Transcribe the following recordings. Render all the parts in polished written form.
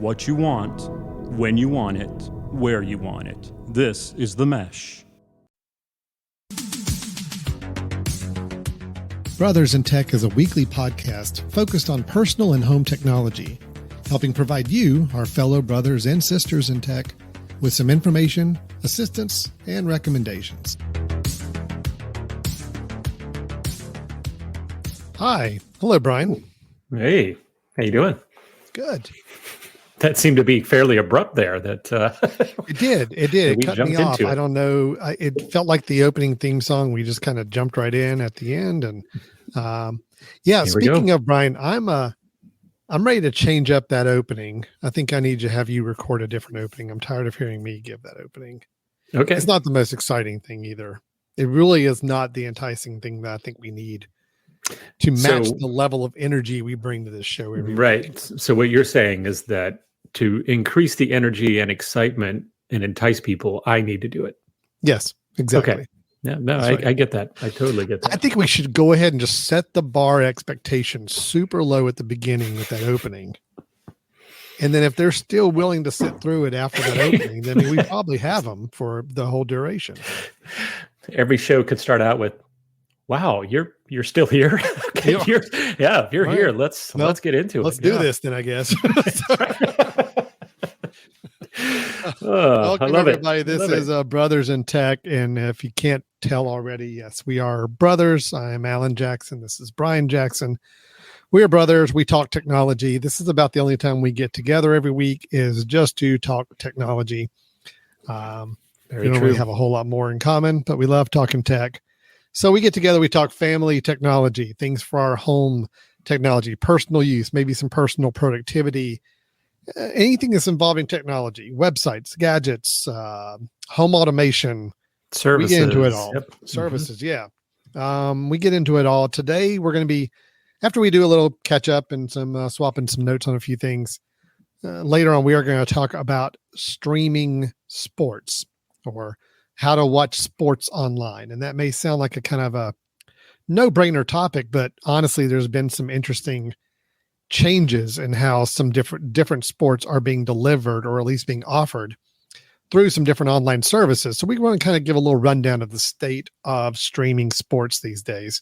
what you want, when you want it, where you want it. This is The Mesh. Brothers in Tech is a weekly podcast focused on personal and home technology, helping provide you, our fellow brothers and sisters in tech, with some information, assistance, and recommendations. Hi. Hello, Brian. Hey, how you doing? Good. That seemed to be fairly abrupt there. It did. It cut me off. I don't know. It felt like the opening theme song. We just kind of jumped right in at the end. And speaking of Brian, I'm ready to change up that opening. I think I need to have you record a different opening. I'm tired of hearing me give that opening. Okay. It's not the most exciting thing either. It really is not the enticing thing that I think we need to match the level of energy we bring to this show every right. week. So what you're saying is that to increase the energy and excitement and entice people, I need to do it. Yes, exactly. Okay. Yeah, no, right. I get that. I totally get that. I think we should go ahead and just set the bar expectations super low at the beginning with that opening. And then if they're still willing to sit through it after that opening, then we probably have them for the whole duration. Every show could start out with, "Wow, you're still here." Okay, if you're right. Here. Let's get into it. Let's do this then, I guess. Welcome, everybody. This is Brothers in Tech, and if you can't tell already, yes, we are brothers. I am Alan Jackson. This is Brian Jackson. We are brothers. We talk technology. This is about the only time we get together every week is just to talk technology. We don't really have a whole lot more in common, but we love talking tech. So we get together, we talk family technology, things for our home technology, personal use, maybe some personal productivity, anything that's involving technology, websites, gadgets, home automation. Services. We get into it all. Yep. Services, yeah. We get into it all. Today, we're going to be, after we do a little catch up and some swapping some notes on a few things, later on, we are going to talk about streaming sports or how to watch sports online. And that may sound like a kind of a no-brainer topic, but honestly, there's been some interesting changes in how some different sports are being delivered or at least being offered through some different online services. So we want to kind of give a little rundown of the state of streaming sports these days.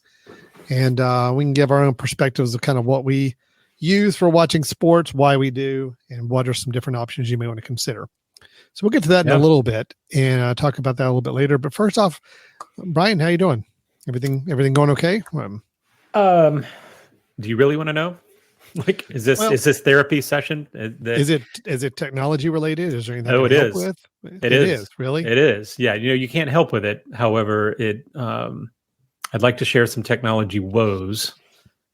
And we can give our own perspectives of kind of what we use for watching sports, why we do, and what are some different options you may want to consider. So we'll get to that in a little bit and talk about that a little bit later. But first off, Brian, how you doing? Everything going okay? Do you really want to know? Like, is this therapy session? Is it technology related? Is there anything? Oh, it is. With? It is really. It is. Yeah. You can't help with it. However, I'd like to share some technology woes,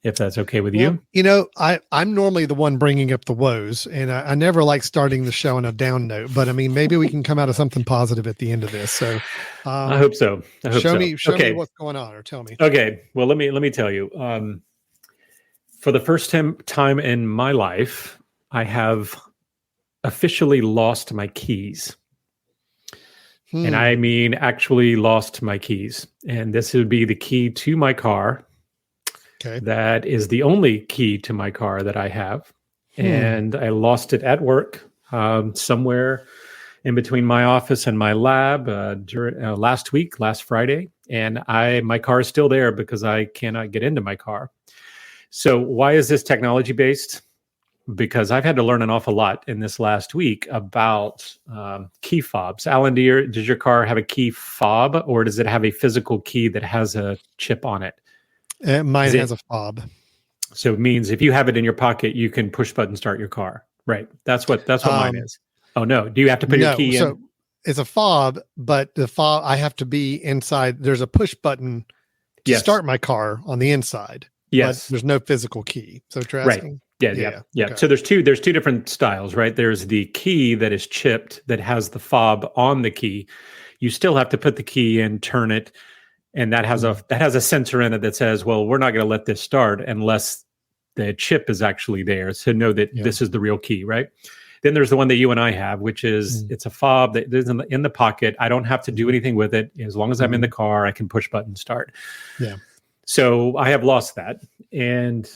if that's okay with you. I'm normally the one bringing up the woes, and I never like starting the show on a down note, but I mean, maybe we can come out of something positive at the end of this. So I hope so. Show me what's going on, or tell me. Okay. Well, let me tell you, for the first time in my life, I have officially lost my keys. And I mean, actually lost my keys. And this would be the key to my car. Okay. That is the only key to my car that I have. And I lost it at work, somewhere in between my office and my lab during last Friday. And my car is still there because I cannot get into my car. So why is this technology based? Because I've had to learn an awful lot in this last week about key fobs. Alan, does your car have a key fob, or does it have a physical key that has a chip on it? Mine has a fob. So it means if you have it in your pocket, you can push button start your car. Right. That's what mine is. Oh no. Do you have to put your key in? So it's a fob, but the fob, I have to be inside. There's a push button to start my car on the inside. Yes. But there's no physical key. So you're asking? Right. Yeah. Okay. So there's two different styles, right? There's the key that is chipped that has the fob on the key. You still have to put the key in, turn it, and that has a sensor in it that says, well, we're not going to let this start unless the chip is actually there to know that this is the real key, right? Then there's the one that you and I have, which is it's a fob that is in the pocket. I don't have to do anything with it. As long as I'm in the car, I can push button start. Yeah. So I have lost that. And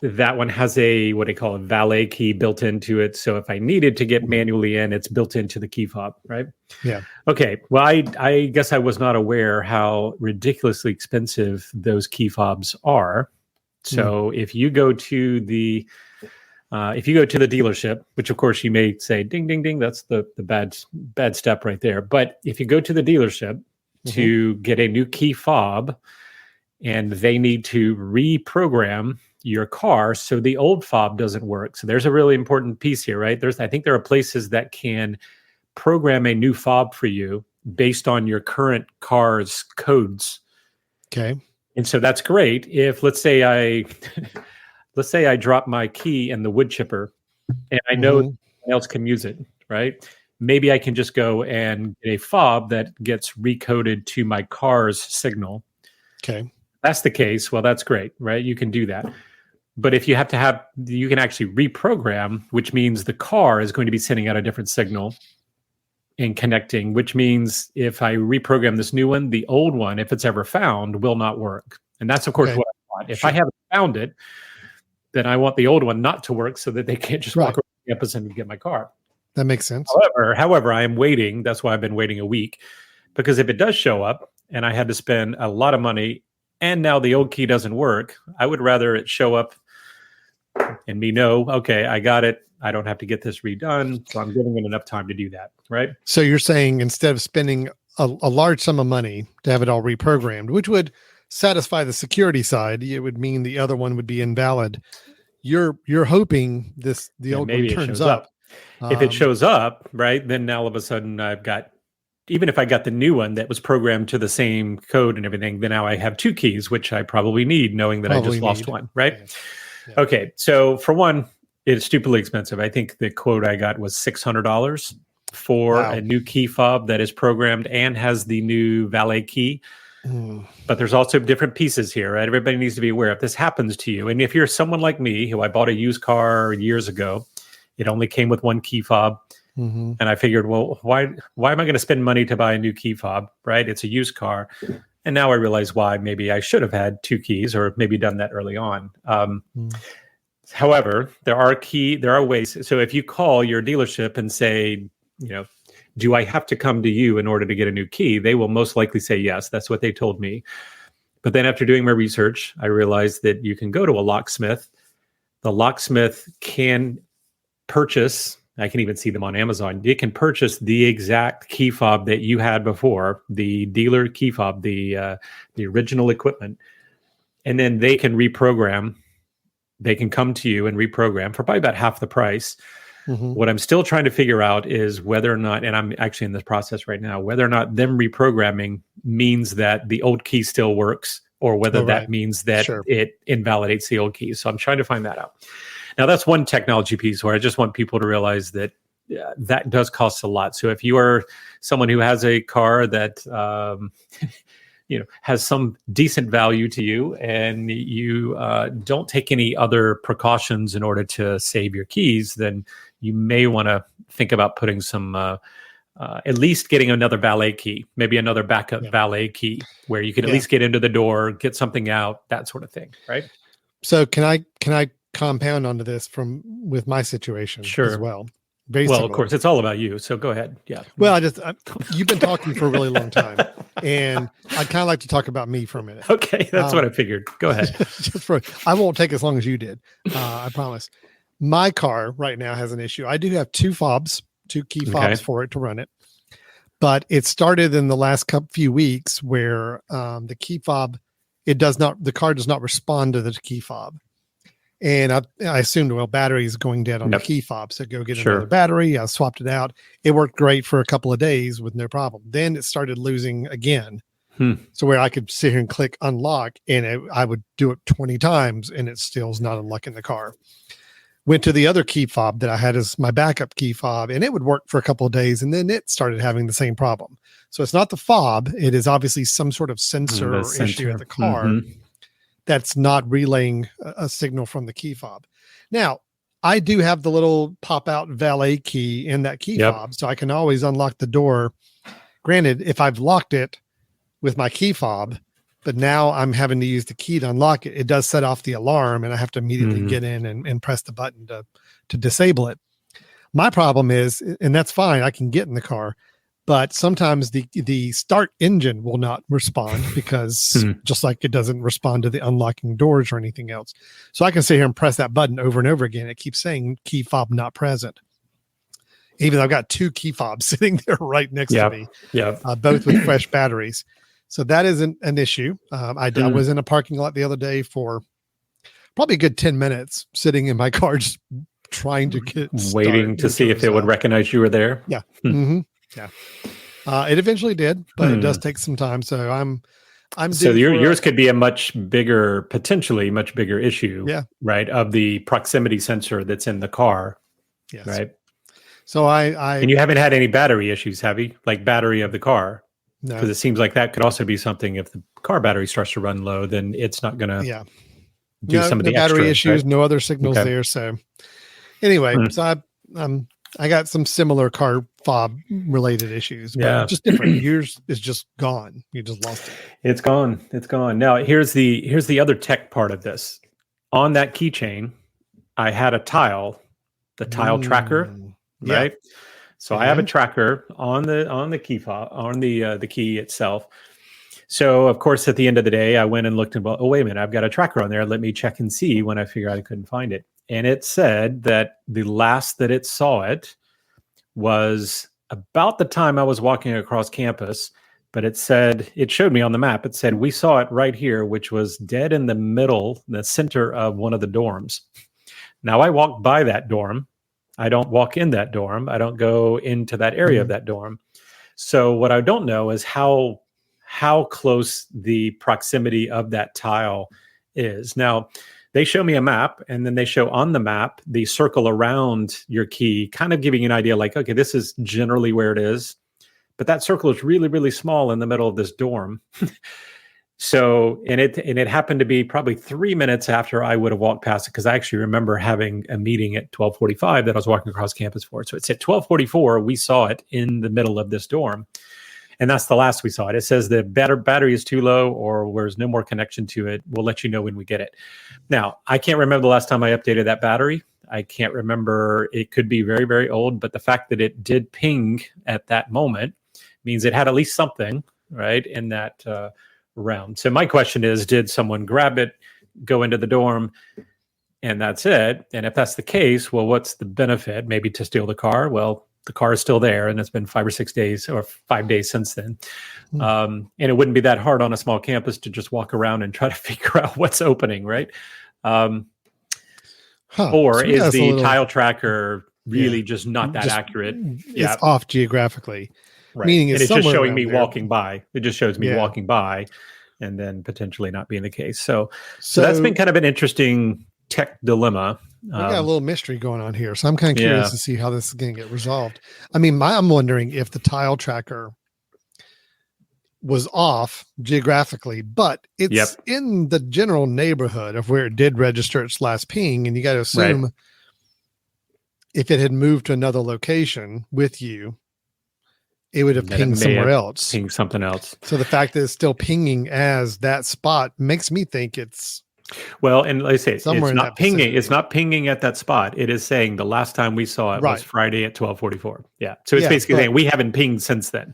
that one has a what they call a valet key built into it. So if I needed to get manually in, it's built into the key fob, right? Yeah. Okay. Well, I guess I was not aware how ridiculously expensive those key fobs are. So if you go to the dealership, which of course you may say, ding, ding, ding, that's the bad step right there. But if you go to the dealership to get a new key fob, and they need to reprogram your car so the old fob doesn't work. So there's a really important piece here, right? I think there are places that can program a new fob for you based on your current car's codes. Okay. And so that's great. If let's say I drop my key in the wood chipper and I know someone else can use it, right? Maybe I can just go and get a fob that gets recoded to my car's signal. Okay. That's the case. Well, that's great, right? You can do that. But if you you can actually reprogram, which means the car is going to be sending out a different signal and connecting, which means if I reprogram this new one, the old one, if it's ever found, will not work. And that's, of course, what I want. If I haven't found it, then I want the old one not to work so that they can't just walk around the campus and get my car. That makes sense. However, I am waiting. That's why I've been waiting a week, because if it does show up and I had to spend a lot of money and now the old key doesn't work, I would rather it show up and me know, okay, I got it. I don't have to get this redone. So I'm giving it enough time to do that, right? So you're saying instead of spending a large sum of money to have it all reprogrammed, which would satisfy the security side, it would mean the other one would be invalid. You're hoping the old one turns up. If it shows up, right, then now all of a sudden I've got, even if I got the new one that was programmed to the same code and everything, then now I have two keys, which I probably need, knowing that I just lost one, right? Okay. Yeah. Okay. So for one, it's stupidly expensive. I think the quote I got was $600 for a new key fob that is programmed and has the new valet key. But there's also different pieces here, right? Everybody needs to be aware if this happens to you. And if you're someone like me, who I bought a used car years ago, it only came with one key fob. And I figured, well, why am I going to spend money to buy a new key fob, right? It's a used car. And now I realize why maybe I should have had two keys or maybe done that early on. However, there are ways. So if you call your dealership and say, do I have to come to you in order to get a new key? They will most likely say yes. That's what they told me. But then after doing my research, I realized that you can go to a locksmith. The locksmith can purchase, I can even see them on Amazon. You can purchase the exact key fob that you had before, the dealer key fob, the original equipment, and then they can reprogram. They can come to you and reprogram for probably about half the price. What I'm still trying to figure out is whether or not, and I'm actually in this process right now, whether or not them reprogramming means that the old key still works, or whether that means that it invalidates the old key. So I'm trying to find that out. Now, that's one technology piece where I just want people to realize that that does cost a lot. So if you are someone who has a car that has some decent value to you, and you don't take any other precautions in order to save your keys, then you may want to think about putting some, at least getting another valet key, maybe another backup valet key, where you can at least get into the door, get something out, that sort of thing, right? So can I compound onto this with my situation as well? Well, of course, it's all about you. So go ahead. Yeah. Well, you've been talking for a really long time, and I'd kind of like to talk about me for a minute. Okay, that's what I figured. Go ahead. I won't take as long as you did. I promise. My car right now has an issue. I do have two key fobs for it to run it, but it started in the last few weeks where the key fob, the car does not respond to the key fob. And I assumed, battery is going dead on the key fob. So go get another battery. I swapped it out. It worked great for a couple of days with no problem. Then it started losing again. So where I could sit here and click unlock, and I would do it 20 times and it still is not unlocking the car. Went to the other key fob that I had as my backup key fob, and it would work for a couple of days, and then it started having the same problem. So it's not the fob. It is obviously some sort of sensor issue at the car that's not relaying a signal from the key fob. Now, I do have the little pop-out valet key in that key fob, so I can always unlock the door. Granted, if I've locked it with my key fob, But now I'm having to use the key to unlock it. It does set off the alarm, and I have to immediately Mhm. get in and press the button to disable it. My problem is, and that's fine, I can get in the car, but sometimes the start engine will not respond because Hmm. just like it doesn't respond to the unlocking doors or anything else. So I can sit here and press that button over and over again. It keeps saying key fob not present, even though I've got 2 key fobs sitting there right next Yeah. to me, Yeah. both with fresh batteries. So that isn't an issue. I Hmm. was in a parking lot the other day for probably a good 10 minutes sitting in my car, just trying to get Waiting to see if it would recognize you were there. Yeah. Hmm. Mm-hmm. Yeah. It eventually did, but it does Hmm. take some time. So I'm So due for yours could be a potentially much bigger issue, Yeah. right? Of the proximity sensor that's in the car, yes. right? So I And you haven't had any battery issues, have you? Like battery of the car? no. Because it seems like that could also be something. If the car battery starts to run low, then it's not going to Yeah. do No, some of no the battery extras, issues, right? no other signals Okay. there. So anyway, Hmm. so I got some similar car fob related issues, but Yeah. just different. Yours is just gone. You just lost it. It's gone. It's gone. Now here's the other tech part of this. On that keychain, I had a tile, the tile tracker, Yeah. right? So I have a And? tracker on the key fob, on the key itself. So of course, at the end of the day, I went and looked and well, oh wait a minute, I've got a tracker on there. Let me check and see when I figured out I couldn't find it. And it said that the last that it saw it was about the time I was walking across campus, but it showed me on the map. It said we saw it right here, which was dead in the middle, the center of one of the dorms. Now I walked by that dorm. I don't walk in that dorm. I don't go into that area of that dorm. So what I don't know is how close the proximity of that tile is. Now, they show me a map, and then they show on the map the circle around your key, kind of giving you an idea like, okay, this is generally where it is. But that circle is really, really small in the middle of this dorm. So, and it happened to be probably 3 minutes after I would have walked past it, because I actually remember having a meeting at 12:45 that I was walking across campus for. So it said 12:44, we saw it in the middle of this dorm. And that's the last we saw it. It says the battery is too low or there's no more connection to it. We'll let you know when we get it. Now, I can't remember the last time I updated that battery. I can't remember. It could be very, very old. But the fact that it did ping at that moment means it had at least something, right, in that realm. So my question is, did someone grab it, go into the dorm, and that's it? And if that's the case, well, what's the benefit? Maybe to steal the car? Well, the car is still there, and it's been 5 or 6 days or 5 days since then. And it wouldn't be that hard on a small campus to just walk around and try to figure out what's opening, right? Or So is that's a the little- tile tracker really just not that just- accurate? It's off geographically. Right. Meaning and it's it's just somewhere showing around me there. walking by. It just shows me Yeah. walking by, and then potentially not being the case. So that's been kind of an interesting tech dilemma. We got a little mystery going on here, so I'm kind of curious to see how this is going to get resolved. I mean, I'm wondering if the tile tracker was off geographically, but it's in the general neighborhood of where it did register its last ping, and you got to assume if it had moved to another location with you, it would have Then it pinged may somewhere have else. Ping something else. So the fact that it's still pinging as that spot makes me think it's Well, and like I say, it's somewhere in not that pinging. vicinity. It's not pinging at that spot. It is saying the last time we saw it Right. was Friday at 12:44. Yeah. So it's Yeah, basically but- saying we haven't pinged since then.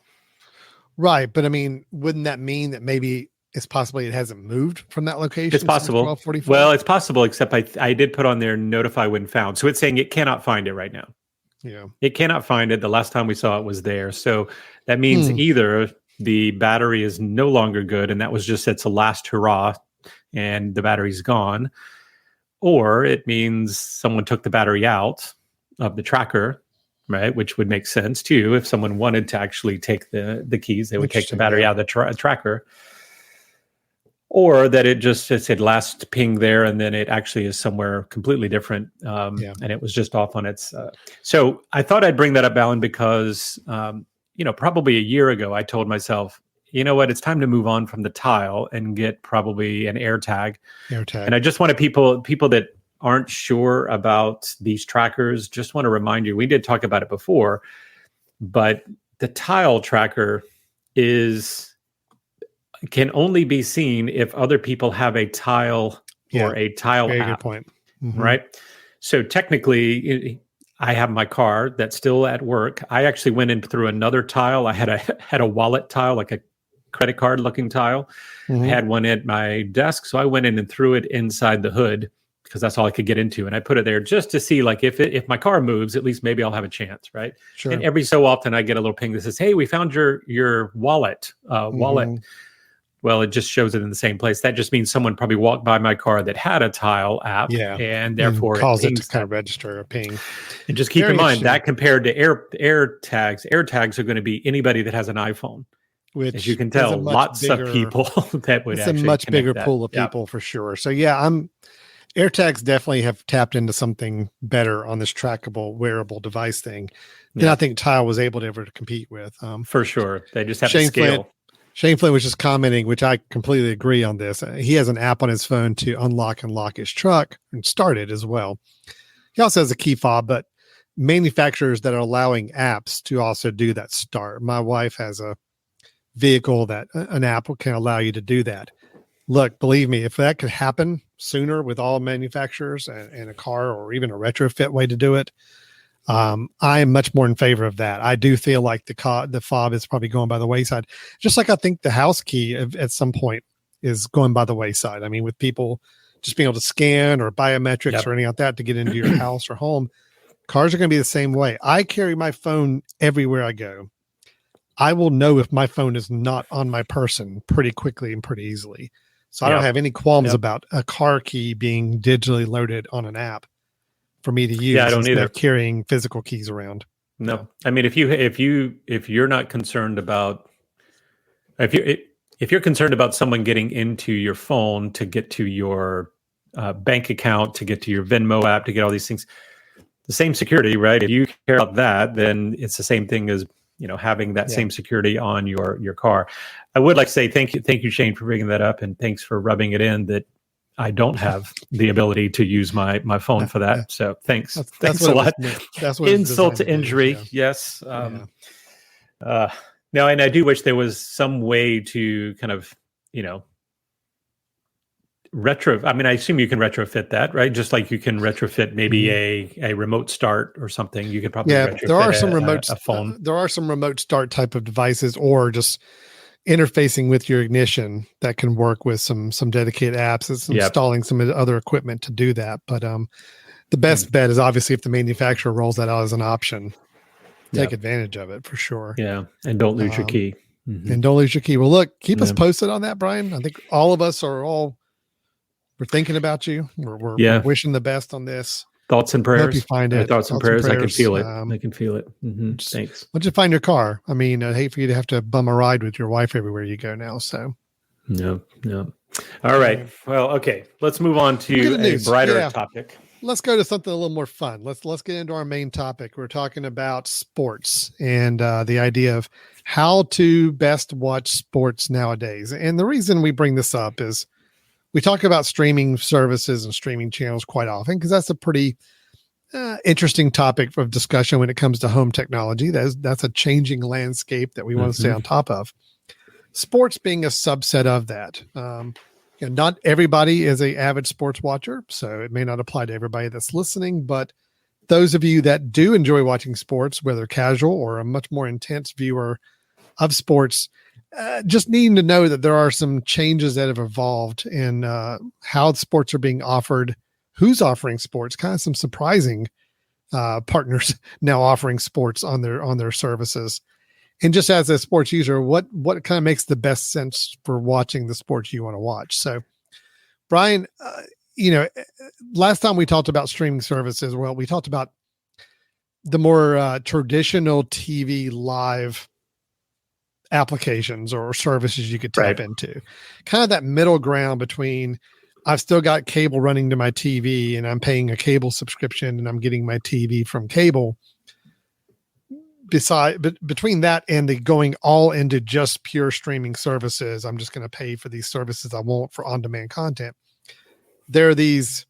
right. But I mean, wouldn't that mean that maybe it's possibly it hasn't moved from that location? It's possible. 12:44? Well, it's possible, except I did put on there notify when found. So it's saying it cannot find it right now. yeah. It cannot find it. The last time we saw it was there. So that means either the battery is no longer good and that was just its last hurrah and the battery's gone, or it means someone took the battery out of the tracker, right? Which would make sense too. If someone wanted to actually take the keys, they would take the Interesting, battery yeah. out of the tracker. Or that it said last ping there, and then it actually is somewhere completely different, and it was just off on its. So I thought I'd bring that up, Alan, because probably a year ago I told myself, you know what, it's time to move on from the tile and get probably an AirTag. AirTag. And I just wanted people that aren't sure about these trackers, just want to remind you, we did talk about it before, but the tile tracker is can only be seen if other people have a tile or a tile Very good app, point. Mhm. right? So technically, I have my car that's still at work. I actually went in through another tile. I had a wallet tile, like a credit card looking tile. I Mhm. had one at my desk, so I went in and threw it inside the hood because that's all I could get into, and I put it there just to see, like, if my car moves, at least maybe I'll have a chance, right? Sure. And every so often, I get a little ping that says, "Hey, we found your wallet." Mhm. Well, it just shows it in the same place. That just means someone probably walked by my car that had a tile app, Yeah. and therefore And cause it to pings kind that. of register a ping. And just keep Very in mind interesting. that compared to air tags are going to be anybody that has an iPhone. Which As you can is a tell, much lots of bigger- people that would It's a actually much connect bigger that. pool of Yeah. people for sure. So yeah, AirTags definitely have tapped into something better on this trackable wearable device thing than Yeah. I think Tile was able to ever compete with. For sure. They just have Shane to scale. Shane Flynn was just commenting, which I completely agree on this. He has an app on his phone to unlock and lock his truck and start it as well. He also has a key fob, but manufacturers that are allowing apps to also do that start. My wife has a vehicle that an app can allow you to do that. Look, believe me, if that could happen sooner with all manufacturers and a car or even a retrofit way to do it, I am much more in favor of that. I do feel like the fob is probably going by the wayside, just like I think the house key at some point is going by the wayside. I mean, with people just being able to scan or biometrics Yep. or anything like that to get into your house or home, cars are going to be the same way. I carry my phone everywhere I go. I will know if my phone is not on my person pretty quickly and pretty easily. So I don't Yep. have any qualms Yep. about a car key being digitally loaded on an app for me to use. Yeah, I don't instead either. of carrying physical keys around. No, I mean, if you're not concerned about if you're concerned about someone getting into your phone to get to your bank account, to get to your Venmo app, to get all these things, the same security, right? If you care about that, then it's the same thing as having that Yeah. same security on your car. I would like to say thank you, Shane, for bringing that up, and thanks for rubbing it in that I don't have the ability to use my phone for that. Yeah. So thanks That's a what lot. That's what it's Insult designed to do, injury, yeah. yes. Yeah. Now, and I do wish there was some way to kind of retro. I mean, I assume you can retrofit that, right? Just like you can retrofit maybe a remote start or something. You could probably retrofit there are some remote a phone. there are some remote start type of devices, or just interfacing with your ignition that can work with some dedicated apps. It's installing some other equipment to do that. But the best bet is obviously if the manufacturer rolls that out as an option, take advantage of it for sure. Yeah, and don't lose your key. Mm-hmm. And don't lose your key. Well, look, keep us posted on that, Brian. I think all of us we're thinking about you. We're wishing the best on this. Thoughts and prayers. Hope you find it. Thoughts and prayers. I can feel it. I can feel it. Mm-hmm. Thanks. Once you find your car, I mean, I'd hate for you to have to bum a ride with your wife everywhere you go now. So, no. All right. Well, okay. Let's move on to a brighter topic. Let's go to something a little more fun. Let's get into our main topic. We're talking about sports and the idea of how to best watch sports nowadays. And the reason we bring this up is we talk about streaming services and streaming channels quite often because that's a pretty interesting topic of discussion when it comes to home technology. That's a changing landscape that we want to stay on top of. Sports being a subset of that. Not everybody is an avid sports watcher, so it may not apply to everybody that's listening, but those of you that do enjoy watching sports, whether casual or a much more intense viewer of sports, just needing to know that there are some changes that have evolved in how sports are being offered, who's offering sports, kind of some surprising partners now offering sports on their services. And just as a sports user, what kind of makes the best sense for watching the sports you want to watch? So, Brian, last time we talked about streaming services, well, we talked about the more traditional TV live applications or services you could tap into. Kind of that middle ground between I've still got cable running to my TV and I'm paying a cable subscription and I'm getting my TV from cable. Between that and the going all into just pure streaming services, I'm just going to pay for these services I want for on-demand content. There are these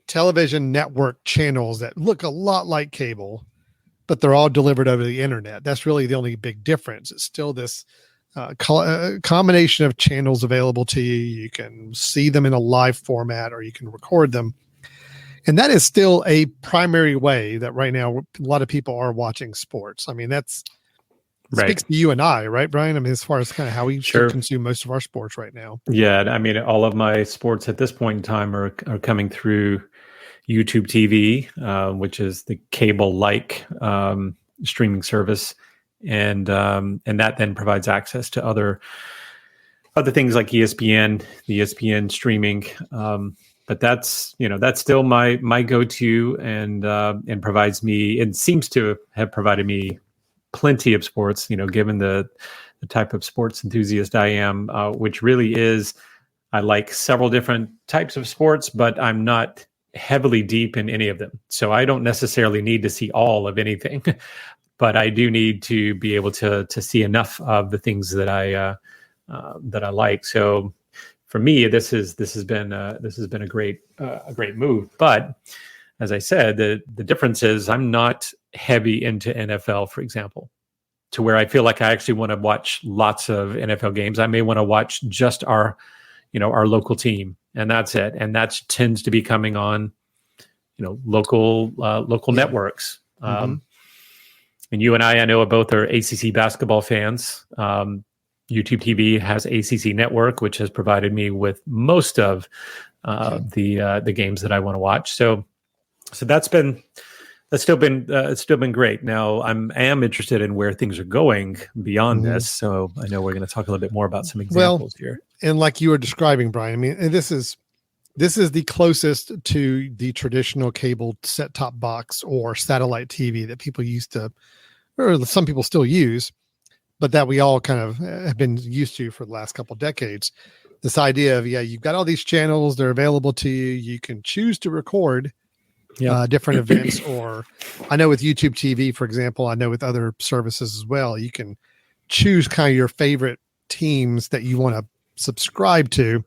television network channels that look a lot like cable, but they're all delivered over the internet. That's really the only big difference. It's still this combination of channels available to you. You can see them in a live format or you can record them. And that is still a primary way that right now a lot of people are watching sports. I mean, that's speaks to you and I, right, Brian? I mean, as far as kind of how we should consume most of our sports right now. Yeah. I mean, all of my sports at this point in time are coming through YouTube TV, which is the cable-like streaming service. And that then provides access to other things like ESPN, the ESPN streaming. But that's still my go-to and provides me, and seems to have provided me plenty of sports, given the type of sports enthusiast I am, which really is, I like several different types of sports, but I'm not heavily deep in any of them. So I don't necessarily need to see all of anything, but I do need to be able to see enough of the things that I like. So for me, this has been a great move. But as I said, the difference is I'm not heavy into NFL, for example, to where I feel like I actually want to watch lots of NFL games. I may want to watch just our local team, and that's it. And that tends to be coming on, local networks. Mm-hmm. And you and I know both are ACC basketball fans. YouTube TV has ACC Network, which has provided me with most of the games that I want to watch. So that's still been great. Now I am interested in where things are going beyond this. So I know we're going to talk a little bit more about some examples here. And like you were describing, Brian, I mean, this is the closest to the traditional cable set-top box or satellite TV that people used to, or some people still use, but that we all kind of have been used to for the last couple of decades. This idea of, you've got all these channels, they're available to you. You can choose to record different events, or I know with YouTube TV, for example, I know with other services as well, you can choose kind of your favorite teams that you want to subscribe to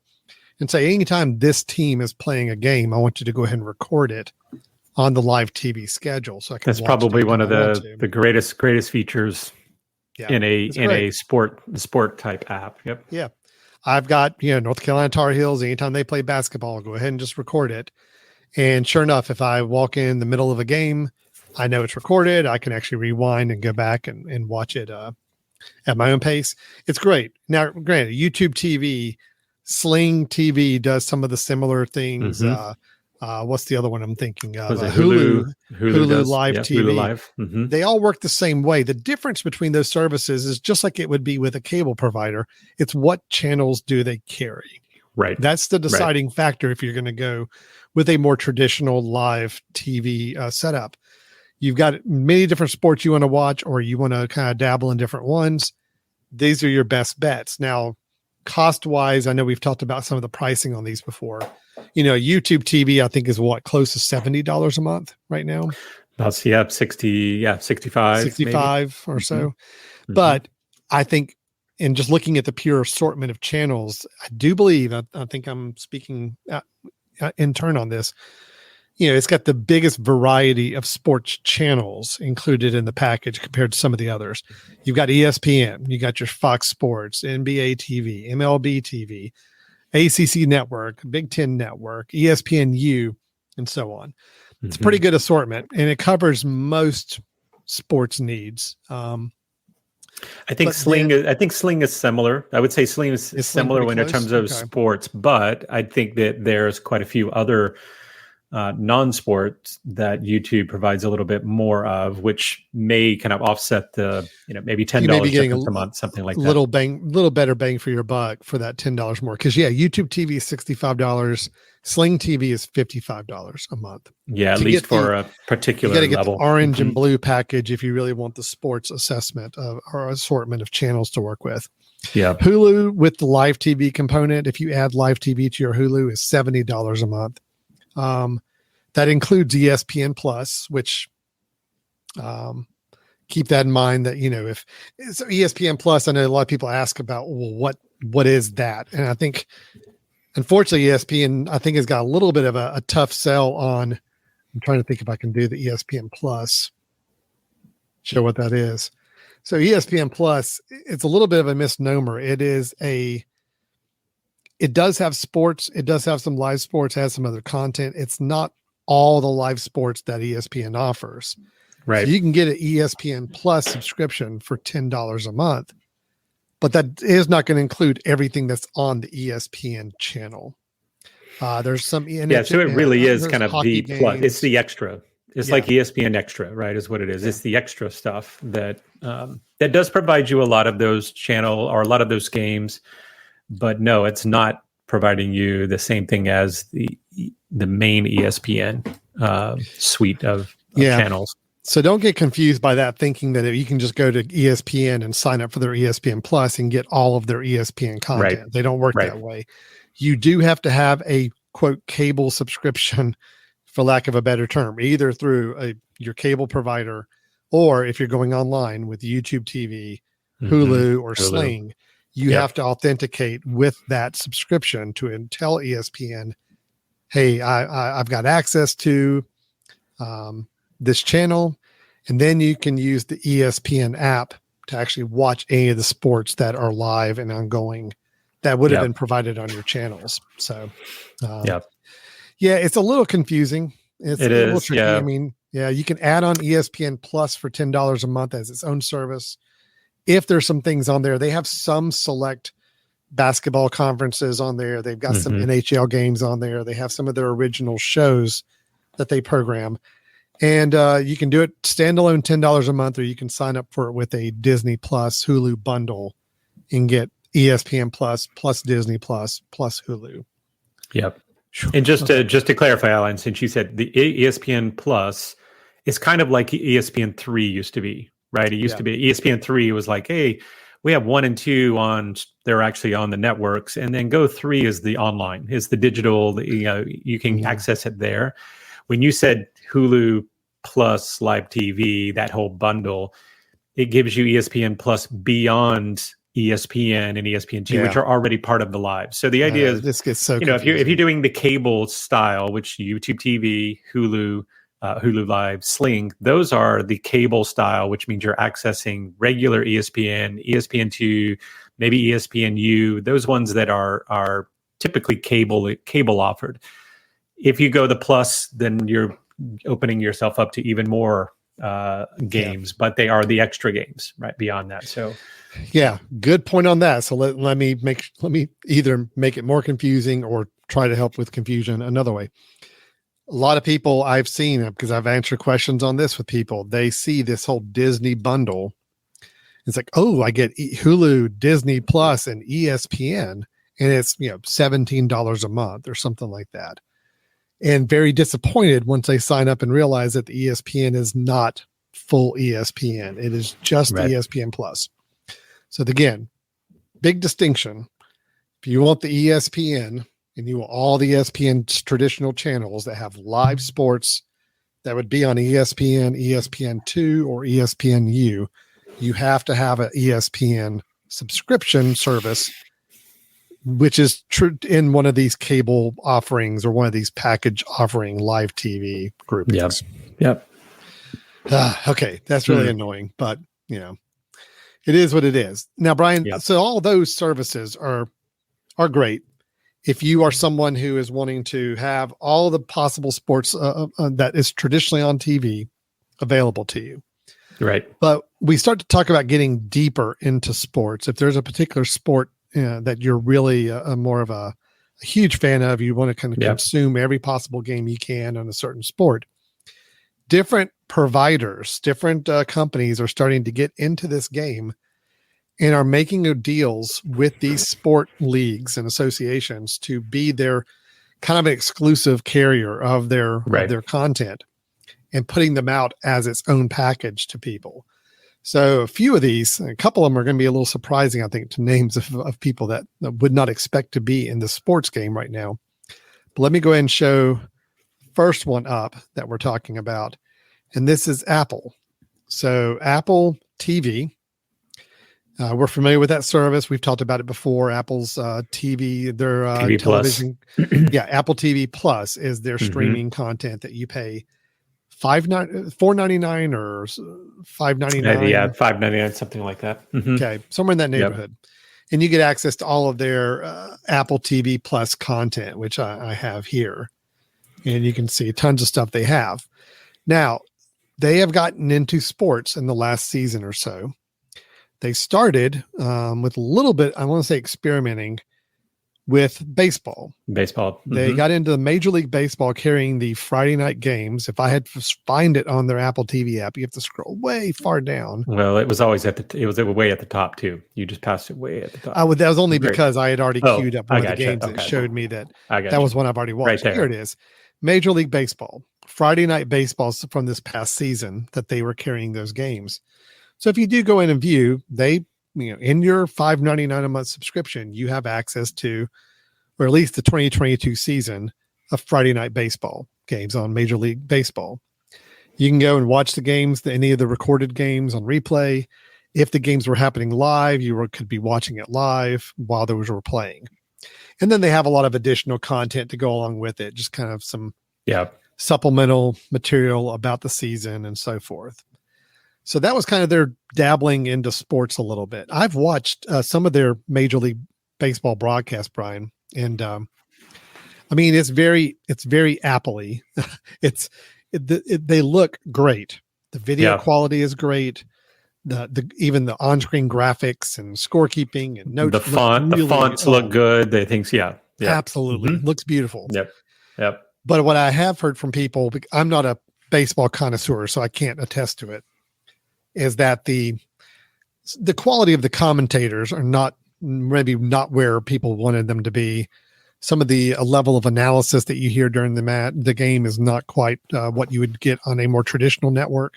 and say, anytime this team is playing a game, I want you to go ahead and record it on the live TV schedule. So I can. That's probably one of the greatest features in a sport type app. Yep. Yeah. I've got, North Carolina Tar Heels. Anytime they play basketball, I'll go ahead and just record it. And sure enough, if I walk in the middle of a game, I know it's recorded. I can actually rewind and go back and watch it at my own pace. It's great. Now, granted, YouTube TV, Sling TV does some of the similar things. Mm-hmm. What's the other one I'm thinking of? Hulu Live TV. Hulu Live. Mm-hmm. They all work the same way. The difference between those services is just like it would be with a cable provider. It's what channels do they carry. Right. That's the deciding factor if you're going to go with a more traditional live TV setup. You've got many different sports you want to watch, or you want to kind of dabble in different ones. These are your best bets. Now, cost-wise, I know we've talked about some of the pricing on these before. YouTube TV, I think, is close to $70 a month right now. About 65 maybe. Or so. Mm-hmm. But I think in just looking at the pure assortment of channels, I do believe, I think I'm speaking in turn on this, it's got the biggest variety of sports channels included in the package compared to some of the others. You've got ESPN, you got your Fox Sports, NBA TV, MLB TV, ACC Network, Big Ten Network, ESPNU, and so on. It's a pretty good assortment, and it covers most sports needs. I think Sling is similar. I would say Sling is similar in terms of sports, but I think that there's quite a few other non-sports that YouTube provides a little bit more of, which may kind of offset the, maybe $10 difference a month, something like that. Little better bang for your buck for that $10 more. Because YouTube TV is $65. Sling TV is $55 a month. Yeah, at least for a particular level. You got to get the orange and blue package if you really want the sports assessment or assortment of channels to work with. Yeah. Hulu with the live TV component, if you add live TV to your Hulu, is $70 a month. That includes ESPN Plus, which keep that in mind that, if it's ESPN Plus, I know a lot of people ask about, well, what is that? And I think, unfortunately, ESPN, I think, has got a little bit of a tough sell on, I'm trying to think if I can do the ESPN Plus, show what that is. So ESPN Plus, it's a little bit of a misnomer. It does have sports. It does have some live sports, has some other content. It's not all the live sports that ESPN offers. Right. So you can get an ESPN Plus subscription for $10 a month, but that is not going to include everything that's on the ESPN channel. There's some, so it really is kind of the games. plus. It's the extra. It's like ESPN Extra, right? Is what it is. Yeah. It's the extra stuff that that does provide you a lot of those channel or a lot of those games, but no, it's not providing you the same thing as the main ESPN suite of channels. So don't get confused by that, thinking that you can just go to ESPN and sign up for their ESPN Plus and get all of their ESPN content. Right. They don't work that way. You do have to have a quote cable subscription, for lack of a better term, either through your cable provider, or if you're going online with YouTube TV, Hulu, or Sling, you have to authenticate with that subscription to tell ESPN, hey, I've got access to this channel, and then you can use the ESPN app to actually watch any of the sports that are live and ongoing that would have been provided on your channels. So, it's a little confusing. It's a little tricky. I mean, you can add on ESPN Plus for $10 a month as its own service. If there's some things on there, they have some select basketball conferences on there. They've got some NHL games on there. They have some of their original shows that they program. And you can do it standalone $10 a month, or you can sign up for it with a Disney Plus Hulu bundle and get ESPN plus Disney plus Hulu. Yep. And just to clarify, Alan, since you said the ESPN Plus is kind of like ESPN3 used to be, right? It used to be ESPN3 was like, hey, we have 1 and 2 on, they're actually on the networks. And then Go 3 is the online, is the digital, you can access it there. When you said Hulu plus live TV, that whole bundle, it gives you ESPN Plus beyond ESPN and ESPN2, which are already part of the live. So the idea is, this gets so if you're doing the cable style, which YouTube TV, Hulu, Hulu Live, Sling, those are the cable style, which means you're accessing regular ESPN, ESPN2, maybe ESPNU, those ones that are typically cable offered. If you go the plus, then you're opening yourself up to even more games, but they are the extra games right beyond that. So good point on that. So let me either make it more confusing or try to help with confusion another way. A lot of people I've seen, because I've answered questions on this with people, they see this whole Disney bundle. It's like, oh, I get Hulu, Disney Plus, and ESPN, and it's $17 a month or something like that. And very disappointed once they sign up and realize that the ESPN is not full ESPN. It is just ESPN Plus. So again, big distinction. If you want the ESPN and you want all the ESPN's traditional channels that have live sports that would be on ESPN, ESPN2, or ESPNU, you have to have an ESPN subscription service, which is in one of these cable offerings or one of these package offering live TV groupings. Yep. Okay. That's really annoying, but it is what it is. Now, Brian, so all those services are great. If you are someone who is wanting to have all the possible sports that is traditionally on TV available to you. Right. But we start to talk about getting deeper into sports. If there's a particular sport that you're really more of a huge fan of, you want to kind of consume every possible game you can on a certain sport. Different providers, different companies are starting to get into this game and are making deals with these sport leagues and associations to be their kind of exclusive carrier of their content and putting them out as its own package to people. So a few of these, a couple of them are going to be a little surprising, I think, to names of people that would not expect to be in the sports game right now. But let me go ahead and show the first one up that we're talking about. And this is Apple. So Apple TV, we're familiar with that service. We've talked about it before. Apple's TV, their TV television. Apple TV Plus is their streaming content that you pay $4.99 or $5.99. Yeah, $5.99, something like that. Mhm. Okay, somewhere in that Yep. neighborhood. And you get access to all of their Apple TV Plus content, which I have here. And you can see tons of stuff they have. Now, they have gotten into sports in the last season or so. They started with a little bit, I want to say, experimenting with baseball. Baseball. They Mhm. got into the Major League Baseball carrying the Friday night games. If I had to find it on their Apple TV app, you have to scroll way far down. Well, it was always it was way at the top too. You just passed it way at the top. That was only Great. because I had already Oh, queued up I one of the gotcha. games that Okay. showed me that I got that you. was one I've already watched. there. Here it is. Major League Baseball, Friday night baseball from this past season that they were carrying those games. So if you do go in and view, in your $5.99 a month subscription, you have access to, or at least the 2022 season of Friday night baseball games on Major League Baseball. You can go and watch the games, any of the recorded games on replay. If the games were happening live, could be watching it live while those were playing. And then they have a lot of additional content to go along with it, just kind of some Yeah. supplemental material about the season and so forth. So that was kind of their dabbling into sports a little bit. I've watched some of their Major League Baseball broadcasts, Brian, and it's very Apple-y. They look great. The video quality is great. Even the on-screen graphics and scorekeeping and notes. The fonts look good. They think, yeah. Absolutely. Mhm. Looks beautiful. Yep. But what I have heard from people, I'm not a baseball connoisseur, so I can't attest to it, is that the quality of the commentators are maybe not where people wanted them to be. Some of the level of analysis that you hear during the game is not quite what you would get on a more traditional network.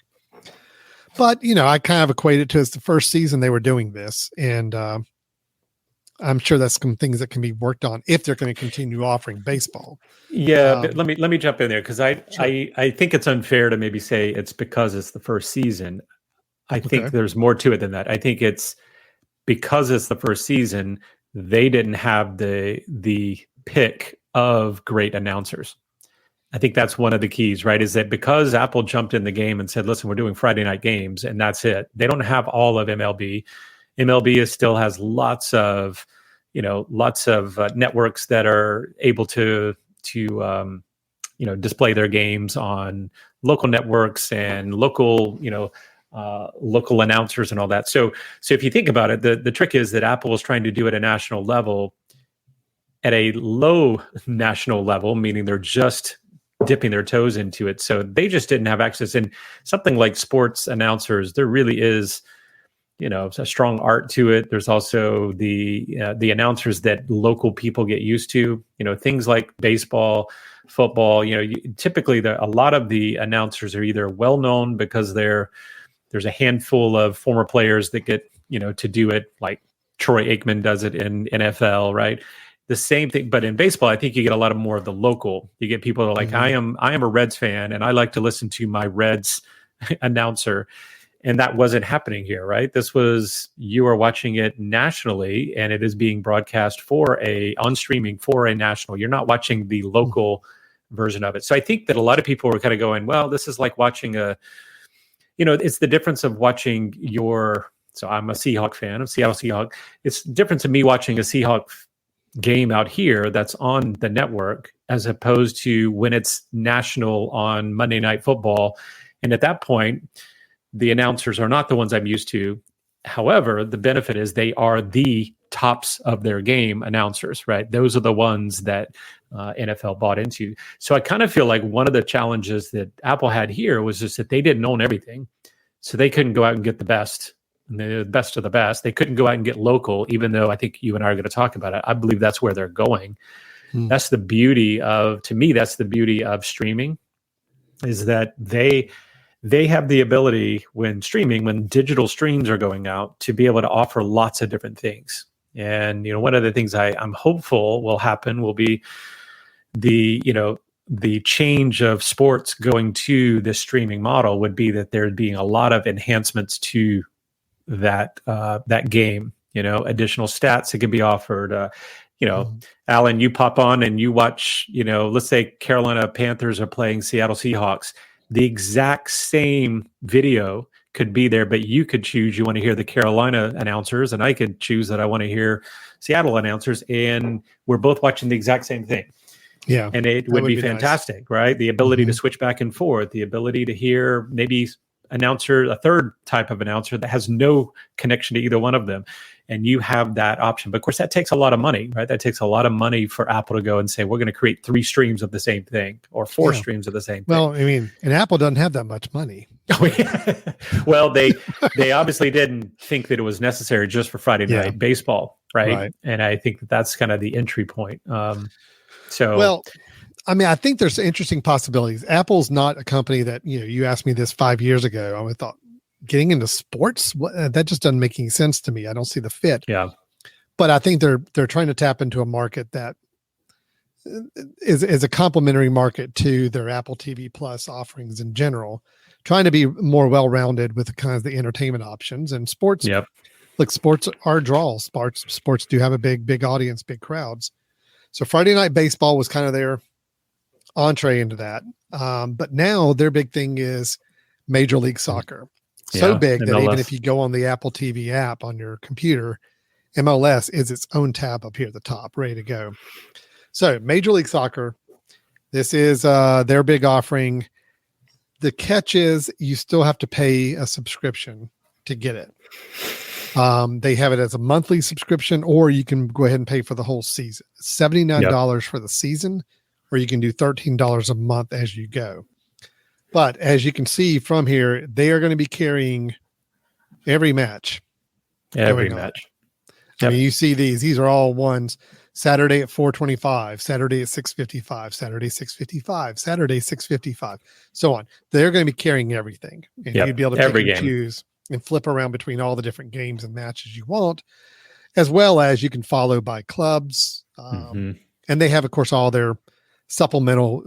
But, I kind of equate it to it's the first season they were doing this. And I'm sure that's some things that can be worked on if they're going to continue offering baseball. Yeah, but let me jump in there because I think it's unfair to maybe say it's because it's the first season. I think there's more to it than that. I think it's because it's the first season, they didn't have the pick of great announcers. I think that's one of the keys, right? Is that because Apple jumped in the game and said, listen, we're doing Friday night games and that's it. They don't have all of MLB. MLB still has lots of networks that are able to display their games on local networks and local announcers and all that. So if you think about it, the trick is that Apple is trying to do it at a national level, at a low national level, meaning they're just dipping their toes into it. So they just didn't have access. And something like sports announcers, there really is, a strong art to it. There's also the announcers that local people get used to, things like baseball, football, typically a lot of the announcers are either well-known because there's a handful of former players that get, to do it, like Troy Aikman does it in NFL, right? The same thing, but in baseball, I think you get a lot of more of the local. You get people that are like, Mm-hmm. I am a Reds fan, and I like to listen to my Reds announcer, and that wasn't happening here, right? You are watching it nationally, and it is being broadcast on streaming for a national. You're not watching the local version of it. So I think that a lot of people were kind of going, well, this is like watching it's the difference of watching so I'm a Seahawk fan, of Seattle Seahawk. It's different to me watching a Seahawk game out here that's on the network as opposed to when it's national on Monday Night Football. And at that point, the announcers are not the ones I'm used to. However, the benefit is they are the tops of their game announcers, right? Those are the ones that NFL bought into. So I kind of feel like one of the challenges that Apple had here was just that they didn't own everything. So they couldn't go out and get the best of the best. They couldn't go out and get local, even though I think you and I are going to talk about it. I believe that's where they're going. That's the beauty of streaming, is that they have the ability when digital streams are going out, to be able to offer lots of different things. And, one of the things I'm hopeful will happen will be the change of sports going to this streaming model would be that there'd be a lot of enhancements to that game, additional stats that can be offered. Alan, you pop on and you watch, let's say Carolina Panthers are playing Seattle Seahawks. the exact same video could be there, but you could choose you want to hear the Carolina announcers, and I could choose that I want to hear Seattle announcers, and we're both watching the exact same thing. Yeah. And it would be fantastic, nice. Right? The ability to switch back and forth, the ability to hear maybe a third type of announcer that has no connection to either one of them. And you have that option. But of course, that takes a lot of money, right? That takes a lot of money for Apple to go and say, we're going to create 3 streams of the same thing or 4 streams of the same thing. Well, I mean, and Apple doesn't have that much money. Oh, yeah. Well, they obviously didn't think that it was necessary just for Friday night baseball, right? And I think that's kind of the entry point. Well, I mean, I think there's interesting possibilities. Apple's not a company that, you asked me this 5 years ago. I would thought getting into sports, that just doesn't make any sense to me. I don't see the fit. Yeah. But I think they're trying to tap into a market that is a complementary market to their Apple TV Plus offerings in general, trying to be more well-rounded with the kinds of the entertainment options and sports. Yep. Look, sports are draws. Sports do have a big audience, big crowds. So Friday Night Baseball was kind of their entree into that. But now their big thing is Major League Soccer. So big that MLS. Even if you go on the Apple TV app on your computer, MLS is its own tab up here at the top, ready to go. So Major League Soccer, this is their big offering. The catch is you still have to pay a subscription to get it. They have it as a monthly subscription, or you can go ahead and pay for the whole season. It's $79 for the season, or you can do $13 a month as you go. But as you can see from here, they are going to be carrying every match. Every match. I mean, you see these are all ones. Saturday at 4:25, Saturday at 6:55, Saturday 6:55, Saturday 6:55, so on. They're going to be carrying everything, and you'd be able to choose and flip around between all the different games and matches you want, as well as you can follow by clubs. And they have, of course, all their supplemental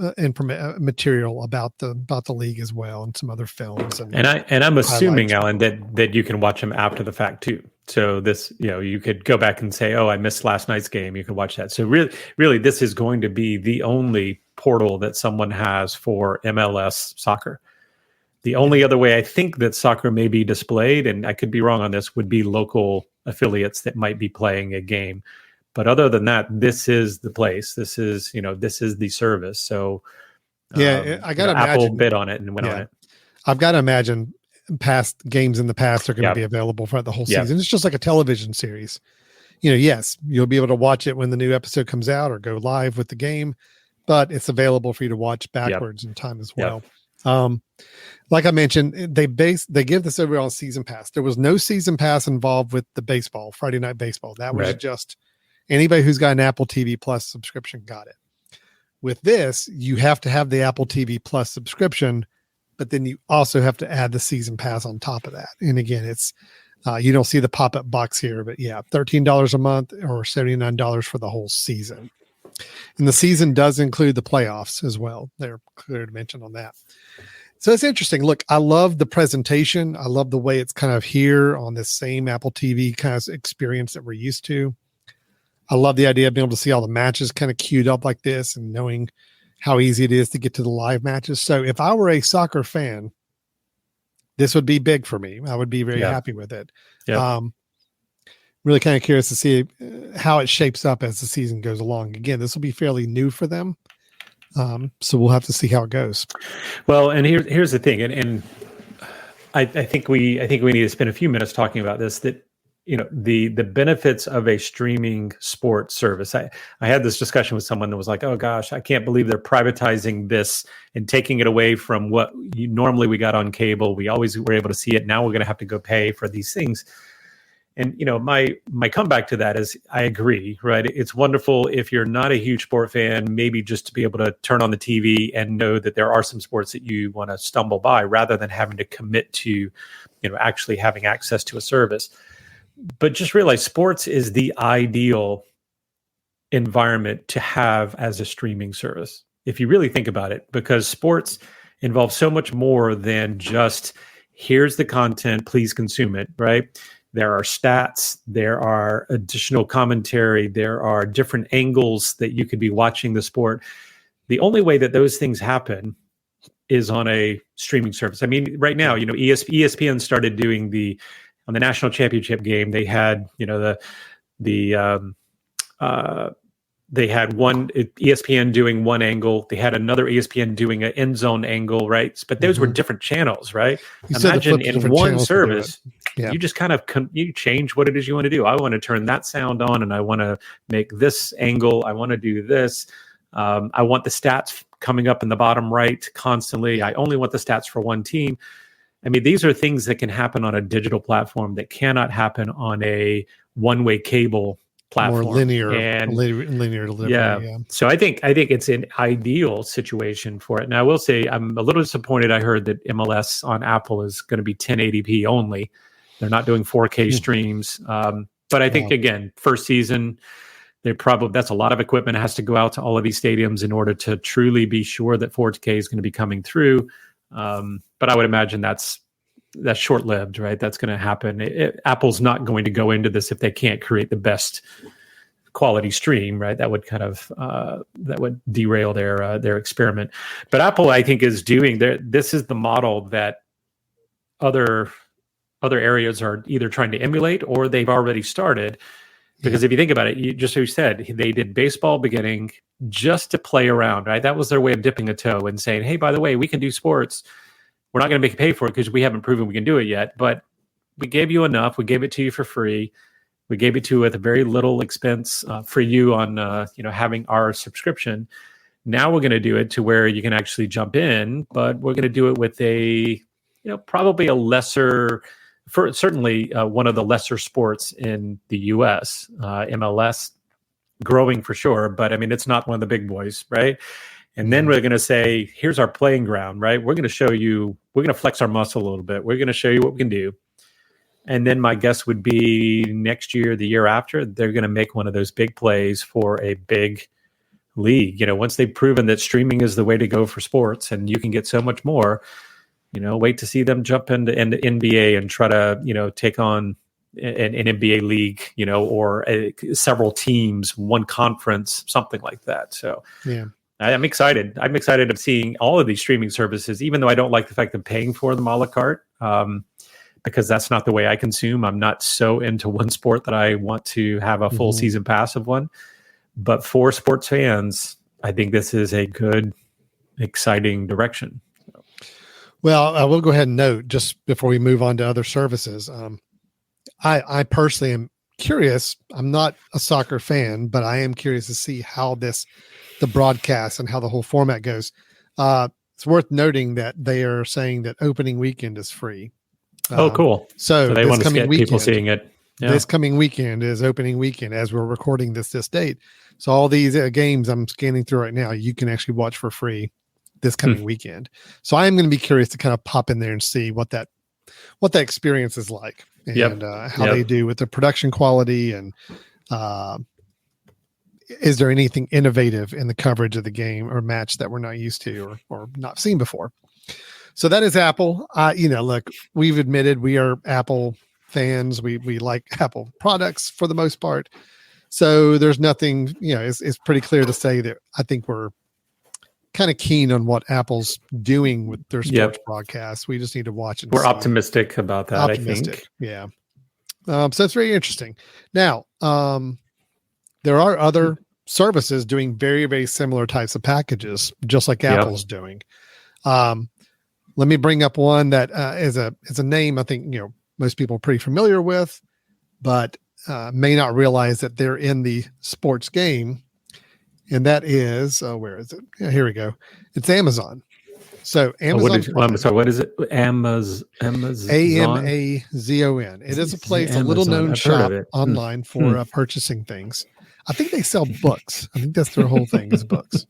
material about the league as well, and some other films. And I'm assuming, Alan, that you can watch them after the fact too. So this, you could go back and say, "Oh, I missed last night's game." You can watch that. So really, this is going to be the only portal that someone has for MLS soccer. The only other way I think that soccer may be displayed, and I could be wrong on this, would be local affiliates that might be playing a game. But other than that, this is the place. This is the service. So I got to imagine Apple bid on it and went on it. I've got to imagine past games in the past are going to be available for the whole season. It's just like a television series. Yes, you'll be able to watch it when the new episode comes out or go live with the game, but it's available for you to watch backwards in time as well. Like I mentioned, they give this over on season pass. There was no season pass involved with the baseball, Friday Night Baseball. That was just anybody who's got an Apple TV Plus subscription got it. With this, you have to have the Apple TV Plus subscription, but then you also have to add the season pass on top of that. And again, it's you don't see the pop-up box here, but $13 a month or $79 for the whole season. And the season does include the playoffs as well. They're clear to mention on that. So it's interesting. Look, I love the presentation. I love the way it's kind of here on this same Apple TV kind of experience that we're used to. I love the idea of being able to see all the matches kind of queued up like this and knowing how easy it is to get to the live matches. So if I were a soccer fan, this would be big for me. I would be very happy with it. Really kind of curious to see how it shapes up as the season goes along. Again, this will be fairly new for them. So we'll have to see how it goes. Well, and here's the thing. And I think we need to spend a few minutes talking about this, that, the benefits of a streaming sports service. I had this discussion with someone that was like, oh gosh, I can't believe they're privatizing this and taking it away from what normally we got on cable. We always were able to see it. Now we're going to have to go pay for these things. And, my comeback to that is I agree, right? It's wonderful if you're not a huge sport fan, maybe just to be able to turn on the TV and know that there are some sports that you want to stumble by rather than having to commit to, actually having access to a service. But just realize sports is the ideal environment to have as a streaming service, if you really think about it, because sports involves so much more than just here's the content, please consume it, right? There are stats, there are additional commentary, there are different angles that you could be watching the sport. The only way that those things happen is on a streaming service. I mean, right now, ESPN started doing on the national championship game, they had, they had ESPN doing one angle. They had another ESPN doing an end zone angle, right? But those were different channels, right? Imagine in one service, you just kind of you change what it is you want to do. I want to turn that sound on, and I want to make this angle. I want to do this. I want the stats coming up in the bottom right constantly. I only want the stats for one team. I mean, these are things that can happen on a digital platform that cannot happen on a one-way cable platform. More linear delivery. Yeah. So I think it's an ideal situation for it. Now I will say I'm a little disappointed. I heard that MLS on Apple is going to be 1080p only. They're not doing 4K streams. But I think again, first season, that's a lot of equipment that has to go out to all of these stadiums in order to truly be sure that 4K is going to be coming through. But I would imagine that's short-lived, right? That's going to happen. Apple's not going to go into this if they can't create the best quality stream, right? That would kind of that would derail their experiment. But Apple, I think, is doing this is the model that other areas are either trying to emulate or they've already started. Because if you think about it, just as you said, they did baseball beginning just to play around, right? That was their way of dipping a toe and saying, hey, by the way, we can do sports. We're not going to make you pay for it because we haven't proven we can do it yet. But we gave you enough. We gave it to you for free. We gave it to you with a very little expense for you on having our subscription. Now we're going to do it to where you can actually jump in, but we're going to do it with a probably a lesser, certainly one of the lesser sports in the U.S. MLS growing for sure, but I mean it's not one of the big boys, right? And then we're going to say, here's our playing ground, right? We're going to show you, we're going to flex our muscle a little bit. We're going to show you what we can do. And then my guess would be next year, the year after, they're going to make one of those big plays for a big league. Once they've proven that streaming is the way to go for sports and you can get so much more, wait to see them jump into NBA and try to, take on an NBA league, or several teams, one conference, something like that. So yeah. I'm excited. I'm excited of seeing all of these streaming services, even though I don't like the fact of paying for them a la carte, because that's not the way I consume. I'm not so into one sport that I want to have a full season pass of one. But for sports fans, I think this is a good, exciting direction. Well, I will go ahead and note just before we move on to other services. I personally am curious. I'm not a soccer fan, but I am curious to see how the broadcast and how the whole format goes. It's worth noting that they are saying that opening weekend is free. Cool. So they want to get people seeing it. Yeah. This coming weekend is opening weekend as we're recording this date. So all these games I'm scanning through right now, you can actually watch for free this coming weekend. So I am going to be curious to kind of pop in there and see what that experience is like and how they do with the production quality and is there anything innovative in the coverage of the game or match that we're not used to or not seen before. So that is Apple. Look, we've admitted we are Apple fans. We like Apple products for the most part. So there's nothing, it's pretty clear to say that I think we're kind of keen on what Apple's doing with their sports broadcasts. We just need to watch it. We're optimistic about that, I think. Yeah. So it's very interesting. Now, there are other services doing very, very similar types of packages, just like Apple's doing. Let me bring up one that is a name I think most people are pretty familiar with, but may not realize that they're in the sports game. And that is, where is it? Yeah, here we go. It's Amazon. So Amazon. I'm sorry, what is it? Amazon. Amazon. It is a place, a little known shop online for purchasing things. I think they sell books. I think that's their whole thing is books.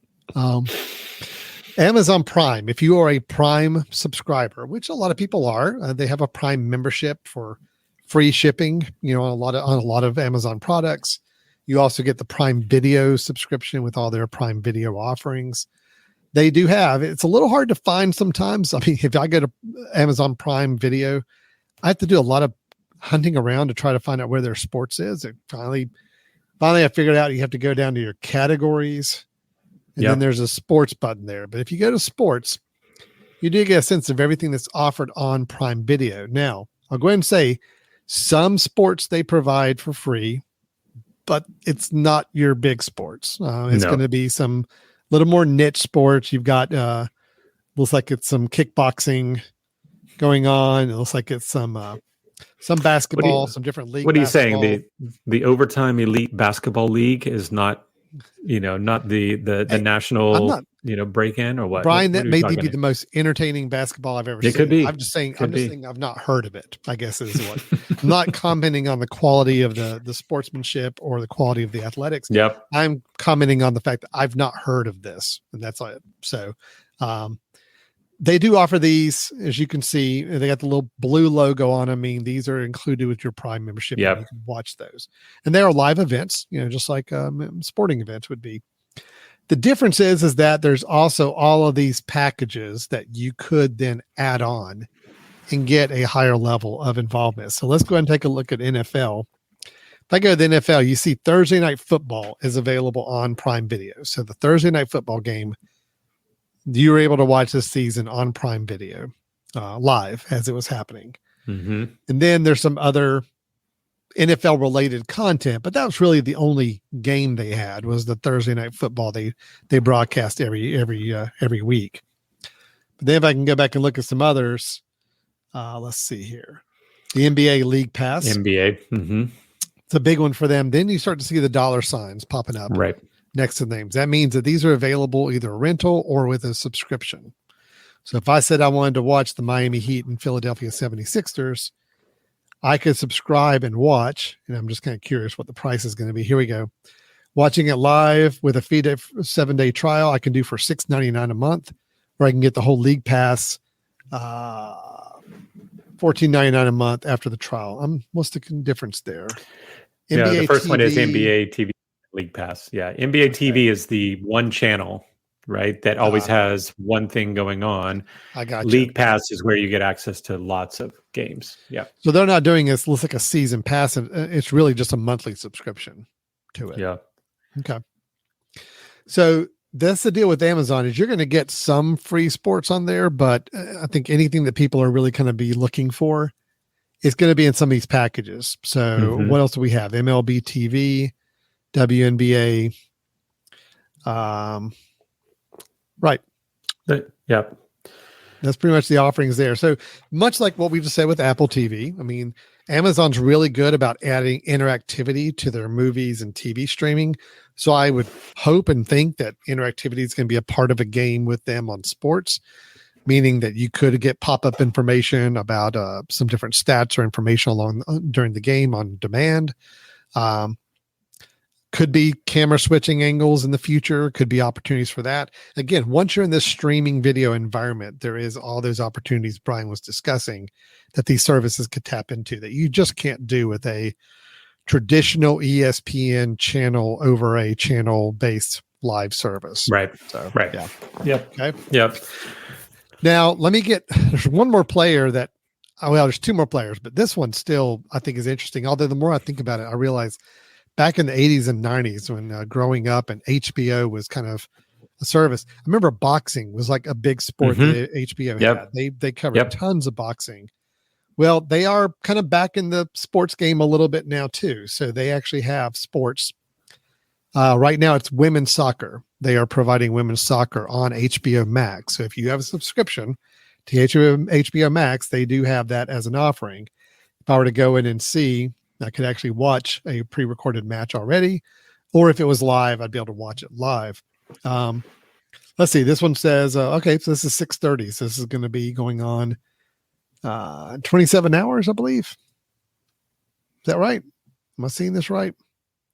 Amazon Prime. If you are a Prime subscriber, which a lot of people are, they have a Prime membership for free shipping. On a lot of Amazon products. You also get the Prime Video subscription with all their Prime Video offerings. They do have, it's a little hard to find sometimes. I mean, if I go to Amazon Prime Video, I have to do a lot of hunting around to try to find out where their sports is. And finally I figured out you have to go down to your categories and then there's a sports button there. But if you go to sports, you do get a sense of everything that's offered on Prime Video. Now, I'll go ahead and say some sports they provide for free, but it's not your big sports. It's No. going to be some little more niche sports. You've got, looks like it's some kickboxing going on. It looks like it's some basketball, some different league. What are you basketball. saying? The Overtime Elite Basketball League is not, not the national, I'm not- break in or what? Brian, What that are you may talking be the most entertaining basketball I've ever It seen. could be. I'm just saying Could be. I've not heard of it, I guess is what. I'm not commenting on the quality of the sportsmanship or the quality of the athletics. Yep. I'm commenting on the fact that I've not heard of this, and that's it. So they do offer these, as you can see. They got the little blue logo on them. I mean, these are included with your Prime membership. and Yep. You can watch those, and they are live events, just like sporting events would be. The difference is that there's also all of these packages that you could then add on and get a higher level of involvement. So let's go ahead and take a look at NFL. If I go to the NFL, you see Thursday Night Football is available on Prime Video. So the Thursday Night Football game, you were able to watch this season on Prime Video live as it was happening. Mm-hmm. And then there's some other NFL related content, but that was really the only game they had was the Thursday Night Football they broadcast every week. But then if I can go back and look at some others, let's see here. The NBA League Pass. NBA. Mm-hmm. It's a big one for them. Then you start to see the dollar signs popping up Right. next to the names. That means that these are available either a rental or with a subscription. So if I said I wanted to watch the Miami Heat and Philadelphia 76ers, I could subscribe and watch, and I'm just kind of curious what the price is going to be. Here we go. Watching it live with a 7-day trial, I can do for $6.99 a month, or I can get the whole league pass, $14.99 a month after the trial. What's the difference there? The first one is TV. NBA TV League Pass. Yeah, NBA TV is the one channel, right, that always has one thing going on. I got you. League Pass is where you get access to lots of games. Yeah. So they're not doing this. Looks like a season pass, and it's really just a monthly subscription to it. Yeah. Okay. So that's the deal with Amazon is you're going to get some free sports on there, but I think anything that people are really kind of be looking for is going to be in some of these packages. So what else do we have? MLB TV, WNBA. Right. Yeah. That's pretty much the offerings there. So much like what we just said with Apple TV, I mean, Amazon's really good about adding interactivity to their movies and TV streaming. So I would hope and think that interactivity is going to be a part of a game with them on sports, meaning that you could get pop-up information about some different stats or information during the game on demand. Could be camera switching angles in the future, could be opportunities for that. Again, once you're in this streaming video environment, there is all those opportunities Brian was discussing that these services could tap into that you just can't do with a traditional ESPN channel over a channel-based live service. Right. So, Right. yeah. Yep. Okay. Yep. Now, there's one more player there's two more players, but this one still, I think, is interesting. Although the more I think about it, I realize back in the 80s and 90s when growing up and HBO was kind of a service, I remember boxing was like a big sport that HBO had. They covered tons of boxing. Well, they are kind of back in the sports game a little bit now too. So they actually have sports. Right now it's women's soccer. They are providing women's soccer on HBO Max. So if you have a subscription to HBO Max, they do have that as an offering. If I were to go in and see, I could actually watch a pre-recorded match already, or if it was live, I'd be able to watch it live. Let's see. This one says, okay, so this is 6:30. So this is going to be going on 27 hours, I believe. Is that right? Am I seeing this right?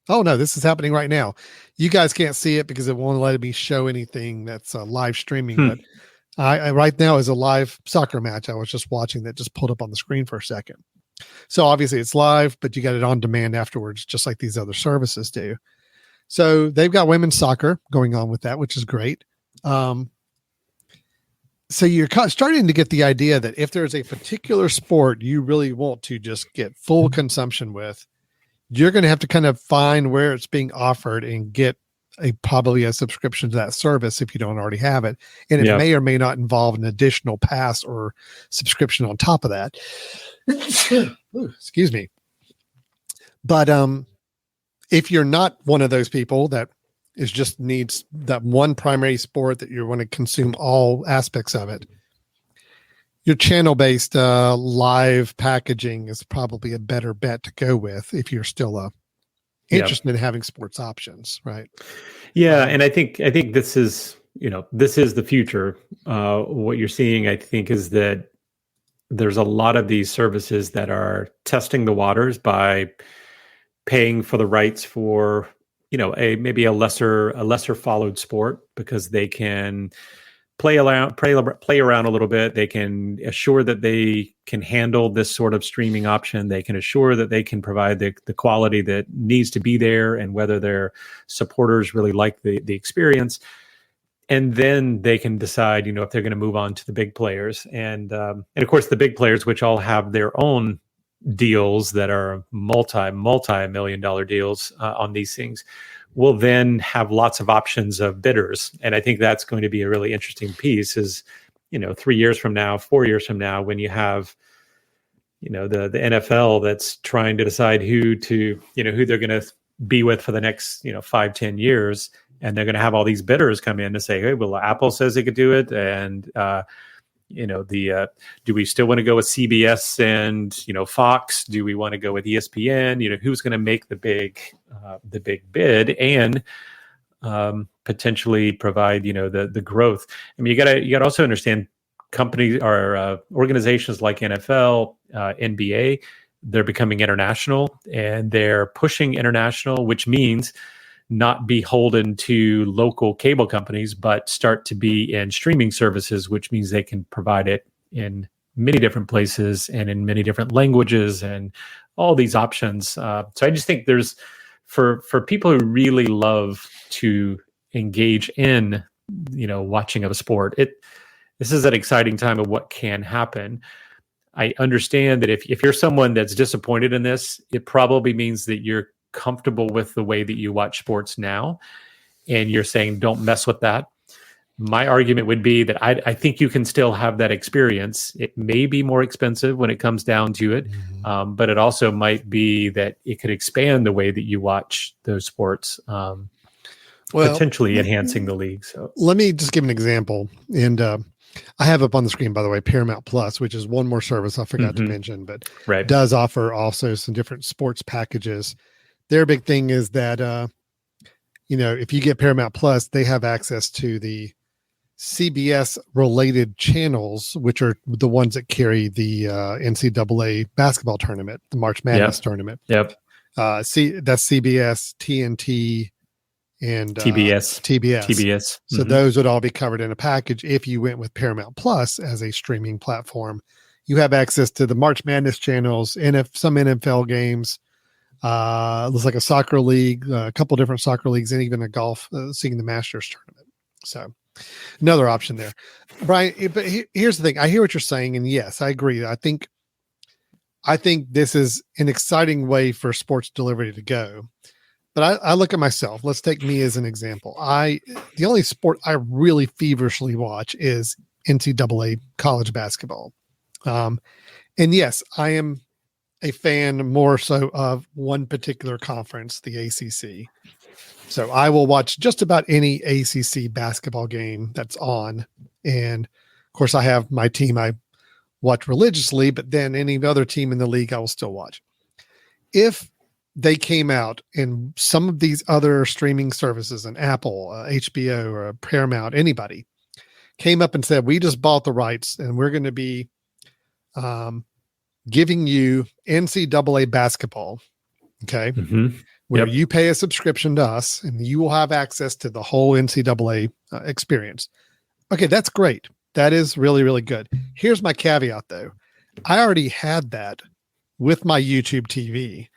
Oh, no, this is happening right now. You guys can't see it because it won't let me show anything that's live streaming. But I right now is a live soccer match I was just watching that just pulled up on the screen for a second. So obviously it's live, but you got it on demand afterwards, just like these other services do. So they've got women's soccer going on with that, which is great. So you're starting to get the idea that if there's a particular sport you really want to just get full consumption with, you're going to have to kind of find where it's being offered and get probably a subscription to that service if you don't already have it. And it may or may not involve an additional pass or subscription on top of that. Ooh, excuse me. But if you're not one of those people that is just needs that one primary sport that you want to consume all aspects of it, your channel-based live packaging is probably a better bet to go with if you're still interested in having sports options, right? Yeah, and I think this is the future. What you're seeing, I think, is that there's a lot of these services that are testing the waters by paying for the rights for maybe a lesser followed sport, because they can play around a little bit. They can assure that they can handle this sort of streaming option. They can assure that they can provide the quality that needs to be there, and whether their supporters really like the experience. And then they can decide, if they're going to move on to the big players. And of course, the big players, which all have their own deals that are multi-million-dollar deals on these things, will then have lots of options of bidders. And I think that's going to be a really interesting piece is, 3 years from now, 4 years from now, when you have, the NFL that's trying to decide who they're going to be with for the next, 5-10 years. And they're going to have all these bidders come in and say, hey, well, Apple says they could do it. And, do we still want to go with CBS and, Fox? Do we want to go with ESPN? Who's going to make the big bid and potentially provide, the growth? I mean, you got to also understand companies or organizations like NFL, NBA, they're becoming international, and they're pushing international, which means not beholden to local cable companies, but start to be in streaming services, which means they can provide it in many different places and in many different languages and all these options. So I just think there's, for people who really love to engage in, watching of a sport, this is an exciting time of what can happen. I understand that if you're someone that's disappointed in this, it probably means that you're comfortable with the way that you watch sports now, and you're saying don't mess with that. My argument would be that I think you can still have that experience. It may be more expensive when it comes down to it, but it also might be that it could expand the way that you watch those sports, potentially enhancing the league. So let me just give an example, and I have up on the screen, by the way, Paramount Plus, which is one more service I forgot to mention, but does offer also some different sports packages. Their big thing is that, if you get Paramount Plus, they have access to the CBS related channels, which are the ones that carry the NCAA basketball tournament, the March Madness tournament. Yep. That's CBS, TNT, and TBS. So those would all be covered in a package. If you went with Paramount Plus as a streaming platform, you have access to the March Madness channels and some NFL games. Looks like a soccer league, a couple different soccer leagues, and even a golf, seeing the Masters tournament. So another option there. Brian, but here's the thing. I hear what you're saying, and yes, I agree. I think this is an exciting way for sports delivery to go. But I look at myself. Let's take me as an example. The only sport I really feverishly watch is NCAA college basketball. And yes, I am a fan more so of one particular conference, the ACC. So I will watch just about any ACC basketball game that's on. And of course, I have my team I watch religiously, but then any other team in the league I will still watch. If they came out and some of these other streaming services, an Apple, HBO, or Paramount, anybody came up and said, we just bought the rights and we're going to be giving you NCAA basketball, okay, where you pay a subscription to us and you will have access to the whole NCAA experience. Okay, that's great. That is really, really good. Here's my caveat, though. I already had that with my YouTube TV.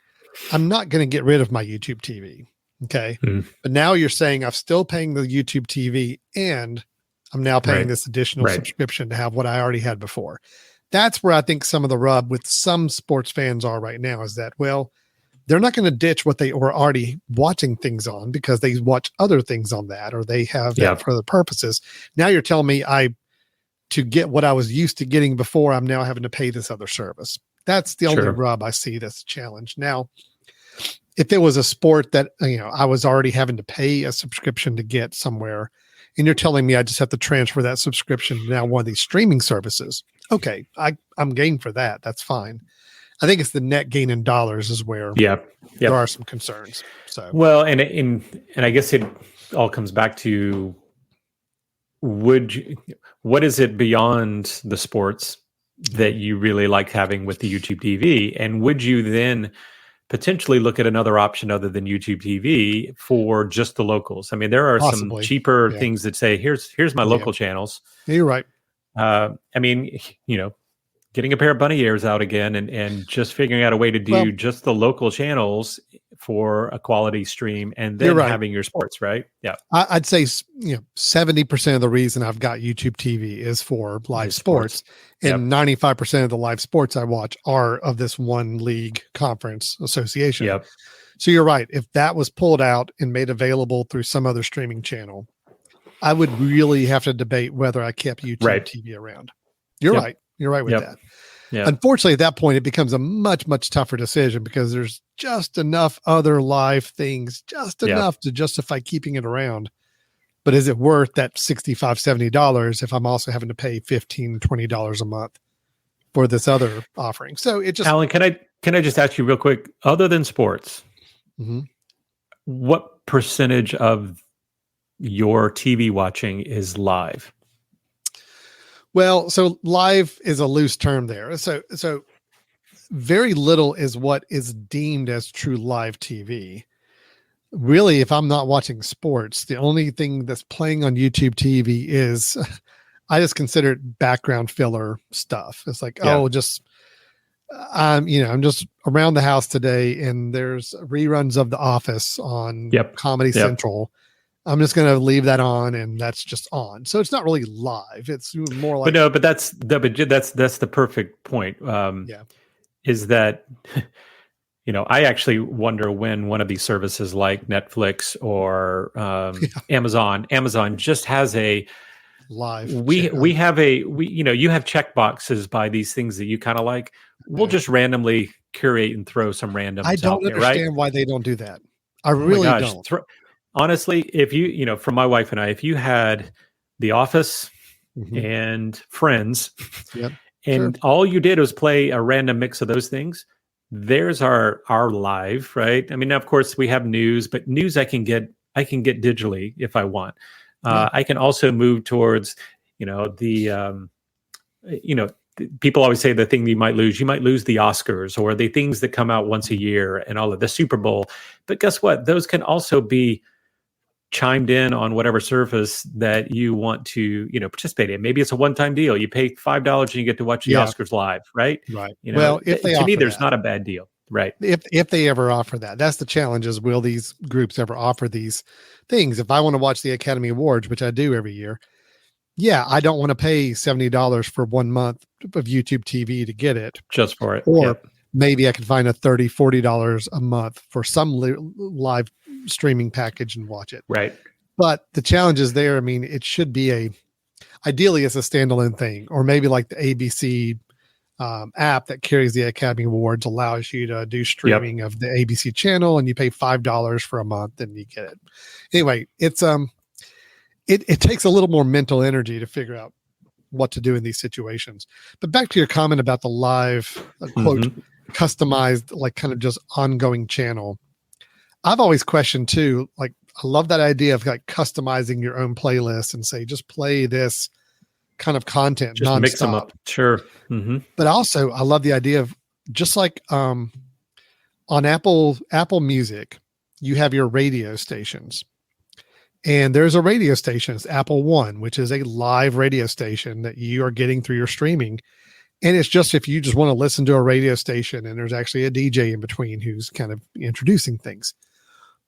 I'm not going to get rid of my YouTube TV, okay? But now you're saying I'm still paying the YouTube TV and I'm now paying this additional subscription to have what I already had before. That's where I think some of the rub with some sports fans are right now is that, well, they're not going to ditch what they were already watching things on because they watch other things on that, or they have that for other purposes. Now you're telling me to get what I was used to getting before, I'm now having to pay this other service. That's the only rub I see that's a challenge. Now, if it was a sport that, I was already having to pay a subscription to get somewhere, and you're telling me I just have to transfer that subscription to now one of these streaming services. Okay. I'm game for that. That's fine. I think it's the net gain in dollars is where there are some concerns. So, well, and I guess it all comes back to, what is it beyond the sports that you really like having with the YouTube TV? And would you then potentially look at another option other than YouTube TV for just the locals? I mean, there are some cheaper things that say, here's my local channels. Yeah, you're right. I mean, getting a pair of bunny ears out again and just figuring out a way to do just the local channels for a quality stream, and then having your sports, right? Yeah. I'd say, 70% of the reason I've got YouTube TV is for live sports. And 95% of the live sports I watch are of this one league conference association. Yep. So you're right. If that was pulled out and made available through some other streaming channel, I would really have to debate whether I kept YouTube TV around. You're right. You're right with that. Yeah. Unfortunately, at that point, it becomes a much, much tougher decision because there's just enough other live things, just enough to justify keeping it around. But is it worth that $65, $70 if I'm also having to pay $15, $20 a month for this other offering? So it just... Alan, can I just ask you real quick, other than sports, what percentage of your TV watching is live? Well, so live is a loose term there. So very little is what is deemed as true live TV. Really, if I'm not watching sports, the only thing that's playing on YouTube TV is, I just consider it background filler stuff. It's like, I'm just around the house today and there's reruns of The Office on Comedy Central. I'm just going to leave that on, and that's just on. So it's not really live. It's more like, but that's the perfect point. Is that, I actually wonder when one of these services like Netflix or Amazon just has a live. We have you have check boxes by these things that you kind of like. We'll just randomly curate and throw some random. I don't understand why they don't do that. I really don't. Honestly, if you, from my wife and I, if you had The Office and Friends, and all you did was play a random mix of those things, there's our live, right? I mean, of course, we have news, but news I can get digitally if I want. I can also move towards, people always say the thing you might lose the Oscars or the things that come out once a year and all of the Super Bowl. But guess what? Those can also be chimed in on whatever service that you want to, participate in. Maybe it's a one-time deal. You pay $5 and you get to watch the Oscars live, right? Right. Well, if to me, there's not a bad deal, right? If they ever offer that, that's the challenge: is will these groups ever offer these things? If I want to watch the Academy Awards, which I do every year, I don't want to pay $70 for 1 month of YouTube TV to get it just for it, or maybe I can find a $30, $40 a month for some live streaming package and watch it. Right. But the challenge is there. I mean, it should be ideally it's a standalone thing, or maybe like the ABC app that carries the Academy Awards allows you to do streaming of the ABC channel, and you pay $5 for a month and you get it. Anyway, it's it takes a little more mental energy to figure out what to do in these situations. But back to your comment about the live quote customized, like kind of just ongoing channel. I've always questioned too, like I love that idea of like customizing your own playlist and say, just play this kind of content. Just nonstop. Mix them up. Sure. But also I love the idea of just like on Apple Music, you have your radio stations. And there's a radio station, it's Apple One, which is a live radio station that you are getting through your streaming. And it's just if you just want to listen to a radio station and there's actually a DJ in between who's kind of introducing things.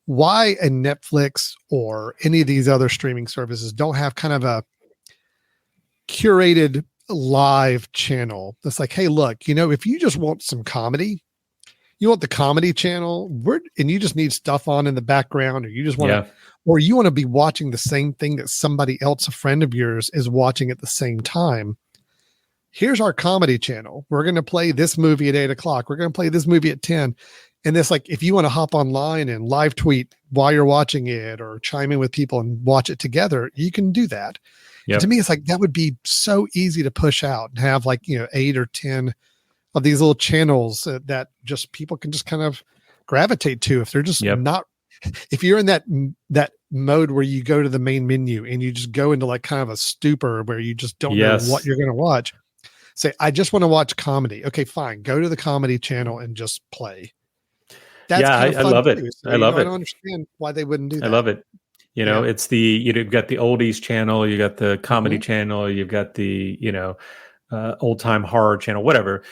Why a Netflix or any of these other streaming services don't have kind of a curated live channel that's like, hey, look, if you just want some comedy, you want the comedy channel, and you just need stuff on in the background, or you just want to, Yeah. or you want to be watching the same thing that somebody else, a friend of yours, is watching at the same time. Here's our comedy channel. We're going to play this movie at 8:00. We're going to play this movie at 10. And this, like, if you want to hop online and live tweet while you're watching it or chime in with people and watch it together, you can do that. Yep. To me, it's like, that would be so easy to push out and have, like, 8 or 10 of these little channels that just people can just kind of gravitate to. If they're just Yep. not, if you're in that mode where you go to the main menu and you just go into like kind of a stupor where you just don't Yes. know what you're going to watch. Say, I just want to watch comedy. Okay, fine. Go to the comedy channel and just play. That's Yeah, kind of I fun love it. too. So, I love I it. don't understand why they wouldn't do that. I love it. It's you've got the oldies channel, you got the comedy Mm-hmm. channel, you've got the, old time horror channel, whatever.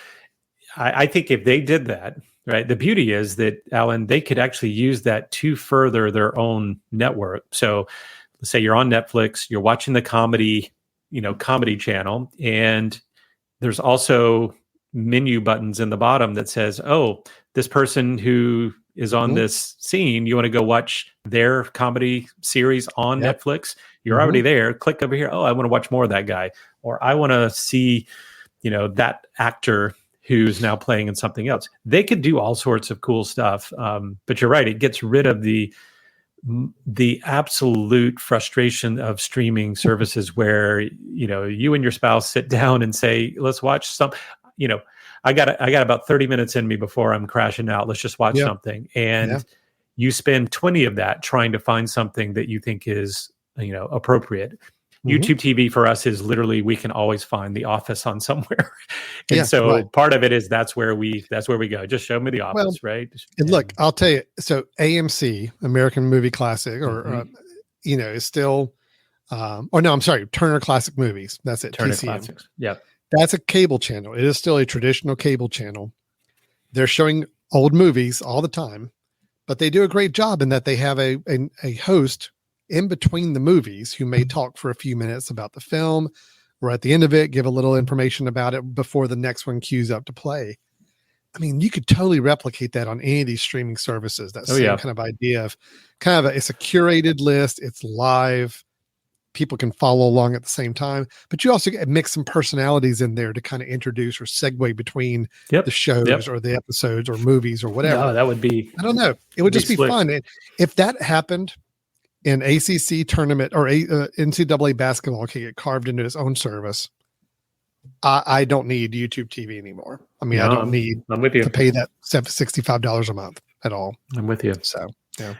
I think if they did that, right, the beauty is that, Alan, they could actually use that to further their own network. So let's say you're on Netflix, you're watching the comedy channel, and there's also menu buttons in the bottom that says, oh, this person who is on Mhm. this scene, you want to go watch their comedy series on Yep. Netflix. You're Mhm. already there. Click over here. Oh, I want to watch more of that guy. Or I want to see, that actor who's now playing in something else. They could do all sorts of cool stuff. But you're right. It gets rid of the absolute frustration of streaming services where, you and your spouse sit down and say, let's watch some, I got about 30 minutes in me before I'm crashing out. Let's just watch Yeah. something. And Yeah. you spend 20 of that trying to find something that you think is, appropriate. Mhm. YouTube TV for us is literally, we can always find The Office on somewhere. And Yeah, so right. part of it is that's where we go. Just show me The Office, Well, right? And look, I'll tell you, so AMC, American Movie Classic, or, Mhm. is still, or no, I'm sorry, Turner Classic Movies. That's it. Turner TCM. Classics. Yeah. That's a cable channel. It is still a traditional cable channel. They're showing old movies all the time, but they do a great job in that they have a host in between the movies who may talk for a few minutes about the film, or at the end of it, give a little information about it before the next one queues up to play. I mean, you could totally replicate that on any of these streaming services. That same kind of idea of it's a curated list. It's live. People can follow along at the same time, but you also mix some personalities in there to kind of introduce or segue between the shows or the episodes or movies or whatever. No, that would be, I don't know. It would just be slick. fun. If that happened in ACC tournament or NCAA basketball can get carved into its own service, I don't need YouTube TV anymore. I mean, I don't need I'm with you. to pay that $65 a month at all. I'm with you. So, yeah.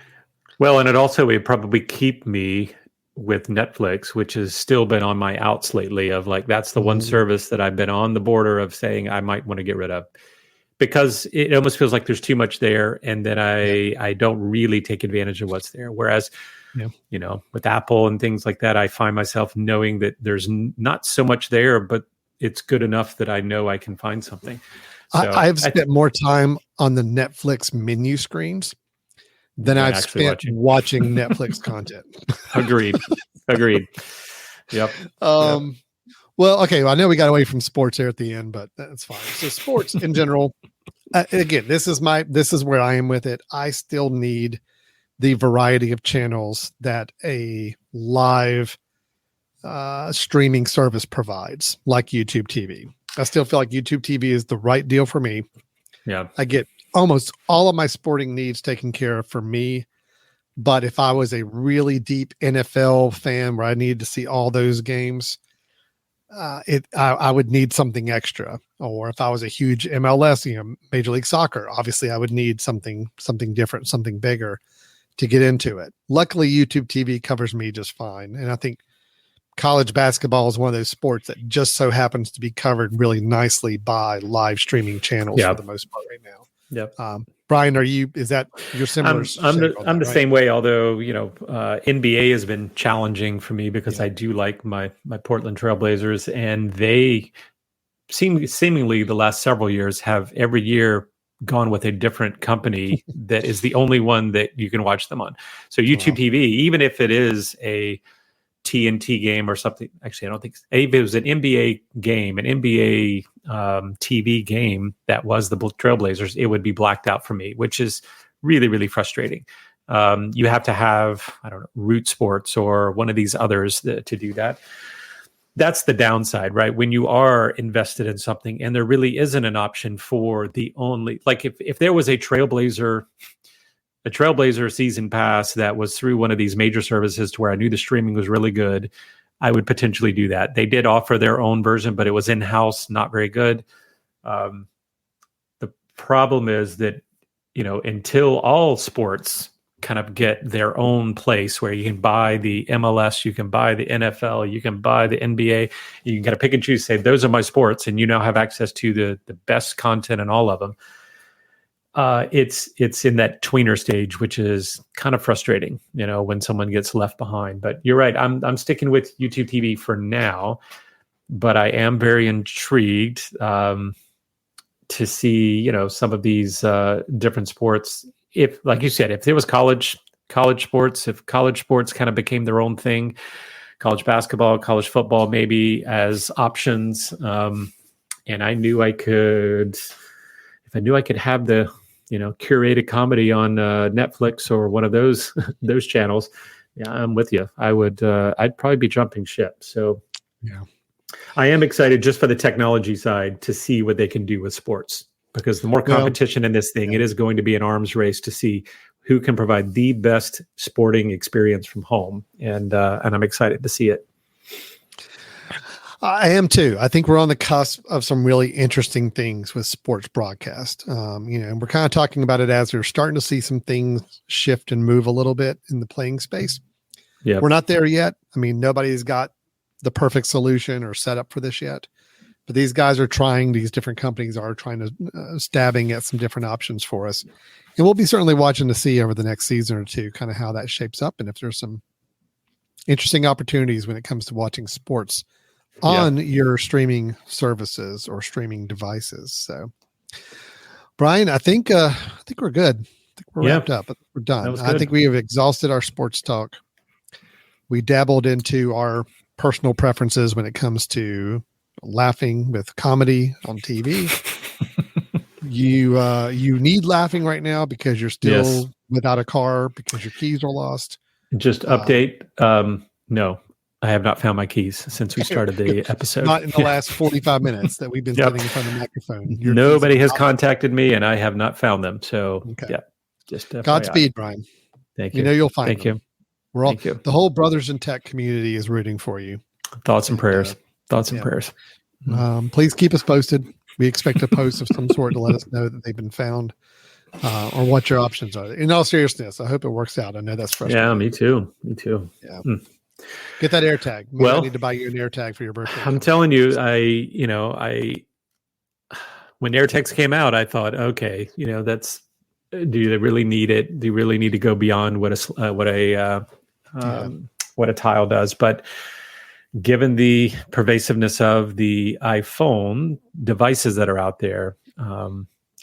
Well, and it would probably keep me with Netflix, which has still been on my outs lately, of like, that's the one service that I've been on the border of saying I might want to get rid of, because it almost feels like there's too much there. And then I don't really take advantage of what's there. Whereas, with Apple and things like that, I find myself knowing that there's not so much there, but it's good enough that I know I can find something. So I've spent more time on the Netflix menu screens than I've spent watching Netflix content. Agreed. Yep. Well, okay. Well, I know we got away from sports there at the end, but that's fine. So sports in general, again, this is where I am with it. I still need the variety of channels that a live streaming service provides, like YouTube TV. I still feel like YouTube TV is the right deal for me. Yeah. I get almost all of my sporting needs taken care of for me. But if I was a really deep NFL fan where I needed to see all those games, I would need something extra. Or if I was a huge MLS, Major League Soccer, obviously I would need something different, something bigger to get into it. Luckily, YouTube TV covers me just fine. And I think college basketball is one of those sports that just so happens to be covered really nicely by live streaming channels for the most part right now. Yep. Brian, is that your similar? I'm the same way, although, NBA has been challenging for me because I do like my Portland Trailblazers, and they seemingly the last several years have every year gone with a different company that is the only one that you can watch them on. So YouTube TV, even if it is a TNT game or something. Actually, I don't think if it was an NBA game, an NBA TV game that was the Trailblazers, it would be blacked out for me, which is really, really frustrating. You have to have, I don't know, Root Sports or one of these others to do that. That's the downside, right? When you are invested in something and there really isn't an option for the only, like if there was a Trailblazer season pass that was through one of these major services to where I knew the streaming was really good, I would potentially do that. They did offer their own version, but it was in-house, not very good. The problem is that, until all sports kind of get their own place where you can buy the MLS, you can buy the NFL, you can buy the NBA, you can kind of pick and choose, say, those are my sports, and you now have access to the best content in all of them. It's in that tweener stage, which is kind of frustrating, when someone gets left behind. But you're right. I'm sticking with YouTube TV for now, but I am very intrigued to see, some of these different sports. If, like you said, if there was college sports, if college sports kind of became their own thing, college basketball, college football, maybe as options, and I knew I could, if I knew I could have the, curated comedy on Netflix or one of those channels, yeah, I'm with you. I would, I'd probably be jumping ship. So, yeah, I am excited just for the technology side to see what they can do with sports, because the more competition in this thing, it is going to be an arms race to see who can provide the best sporting experience from home, and I'm excited to see it. I am too. I think we're on the cusp of some really interesting things with sports broadcast. And we're kind of talking about it as we're starting to see some things shift and move a little bit in the playing space. Yeah, we're not there yet. I mean, nobody's got the perfect solution or setup for this yet, but these guys are trying. These different companies are trying to stabbing at some different options for us, and we'll be certainly watching to see over the next season or two kind of how that shapes up and if there's some interesting opportunities when it comes to watching sports on your streaming services or streaming devices. So, Brian, I think we're good. I think we're wrapped up. We're done. I think we have exhausted our sports talk. We dabbled into our personal preferences when it comes to laughing with comedy on TV. You need laughing right now because you're still without a car because your keys are lost. Just update. No. I have not found my keys since we started the episode. Not in the last 45 minutes that we've been sitting in front of the microphone. Nobody has contacted me, and I have not found them. So, just Godspeed, Brian. Thank you. You'll find Thank them. You. We're all, Thank you. The whole Brothers in Tech community is rooting for you. Thoughts and prayers. Thoughts and prayers. Please keep us posted. We expect a post of some sort to let us know that they've been found or what your options are. In all seriousness, I hope it works out. I know that's frustrating. Yeah, me too. Yeah. Get that AirTag. I need to buy you an AirTag for your birthday. I'm telling you, when AirTags came out, I thought, okay, that's, do they really need it? Do you really need to go beyond what a tile does? But given the pervasiveness of the iPhone devices that are out there,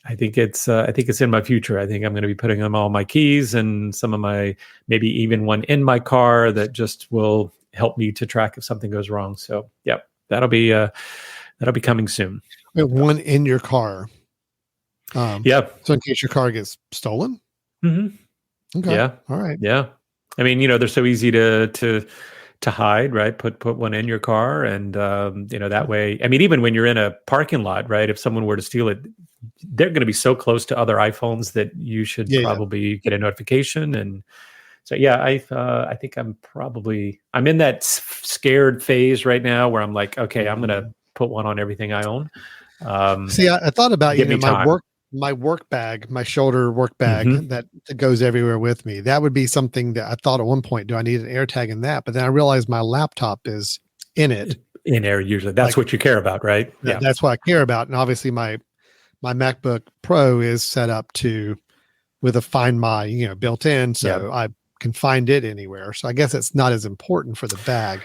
I think it's in my future. I think I'm going to be putting on all my keys and some of my, maybe even one in my car that just will help me to track if something goes wrong. So, that'll be coming soon. One in your car. So in case your car gets stolen. Mm-hmm. Okay. Yeah. All right. Yeah. I mean, they're so easy to hide, right? Put one in your car, and that way. I mean, even when you're in a parking lot, right? If someone were to steal it, they're going to be so close to other iPhones that you should probably get a notification. And so, I think I'm in that scared phase right now where I'm like, okay, I'm going to put one on everything I own. See, I thought about my work bag, my shoulder work bag that goes everywhere with me. That would be something that I thought at one point, do I need an AirTag in that? But then I realized my laptop is in it. In there, usually. That's what you care about, right? Yeah. That's what I care about. And obviously my MacBook Pro is set up with a Find My, built in. So I can find it anywhere. So I guess it's not as important for the bag.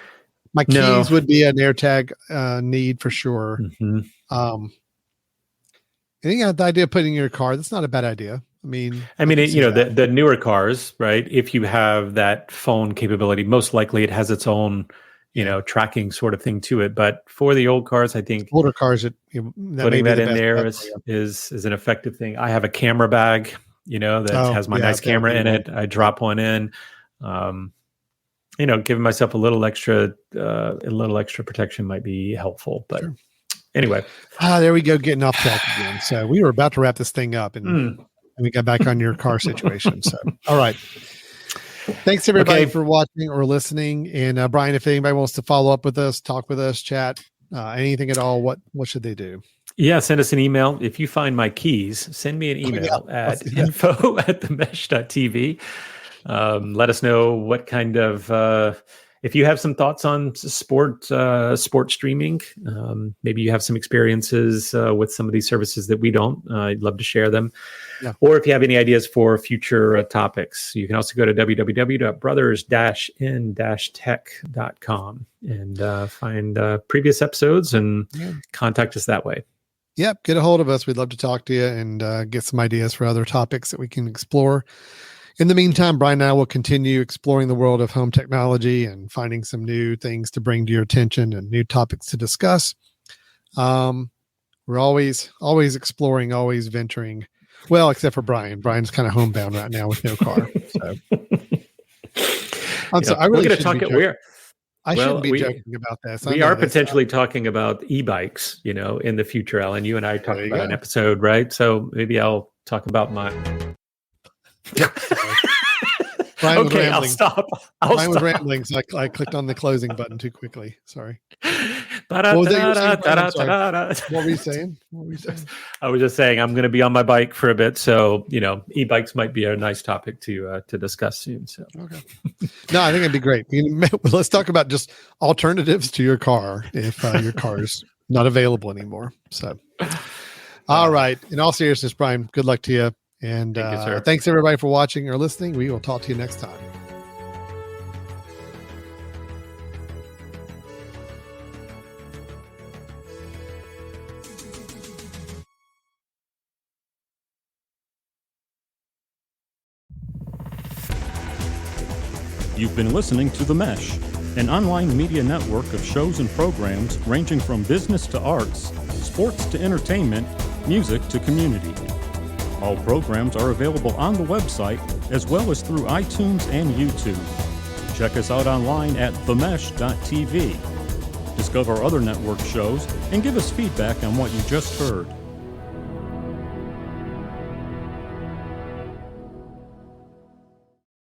My keys would be an AirTag need for sure. Mm-hmm. And the idea of putting in your car, that's not a bad idea. I mean, the newer cars, right? If you have that phone capability, most likely it has its own, tracking sort of thing to it. But for the old cars, I think older cars, putting that in there is an effective thing. I have a camera bag, that has my nice camera in it. I drop one in, giving myself a little extra protection might be helpful. But anyway, there we go, getting off track again. So we were about to wrap this thing up, and we got back on your car situation. So, all right. Thanks everybody for watching or listening. And Brian, if anybody wants to follow up with us, talk with us, chat, anything at all, what should they do? Yeah, send us an email. If you find my keys, send me an email at info@themesh.tv. Let us know what kind of, if you have some thoughts on sport streaming, maybe you have some experiences with some of these services that we don't. I'd love to share them. Yeah. Or if you have any ideas for future topics, you can also go to www.brothers-in-tech.com and find previous episodes and contact us that way. Yep. Get a hold of us. We'd love to talk to you and get some ideas for other topics that we can explore. In the meantime, Brian and I will continue exploring the world of home technology and finding some new things to bring to your attention and new topics to discuss. We're always exploring, always venturing. Well, except for Brian. Brian's kind of homebound right now with no car. So I really we're going to talk it. I shouldn't be joking about this. We are potentially talking about e-bikes, in the future, Alan. You and I talked about an episode, right? So maybe I'll talk about my... Brian okay, I'll stop. Brian was rambling, so I clicked on the closing button too quickly. Sorry. What were you saying? I was just saying I'm going to be on my bike for a bit, so e-bikes might be a nice topic to discuss soon. So okay. No, I think it'd be great. Let's talk about just alternatives to your car if your car's not available anymore. So, all right. In all seriousness, Brian, good luck to you. And thanks everybody for watching or listening. We will talk to you next time. You've been listening to The Mesh, an online media network of shows and programs ranging from business to arts, sports to entertainment, music to community. All programs are available on the website as well as through iTunes and YouTube. Check us out online at themesh.tv. Discover other network shows and give us feedback on what you just heard.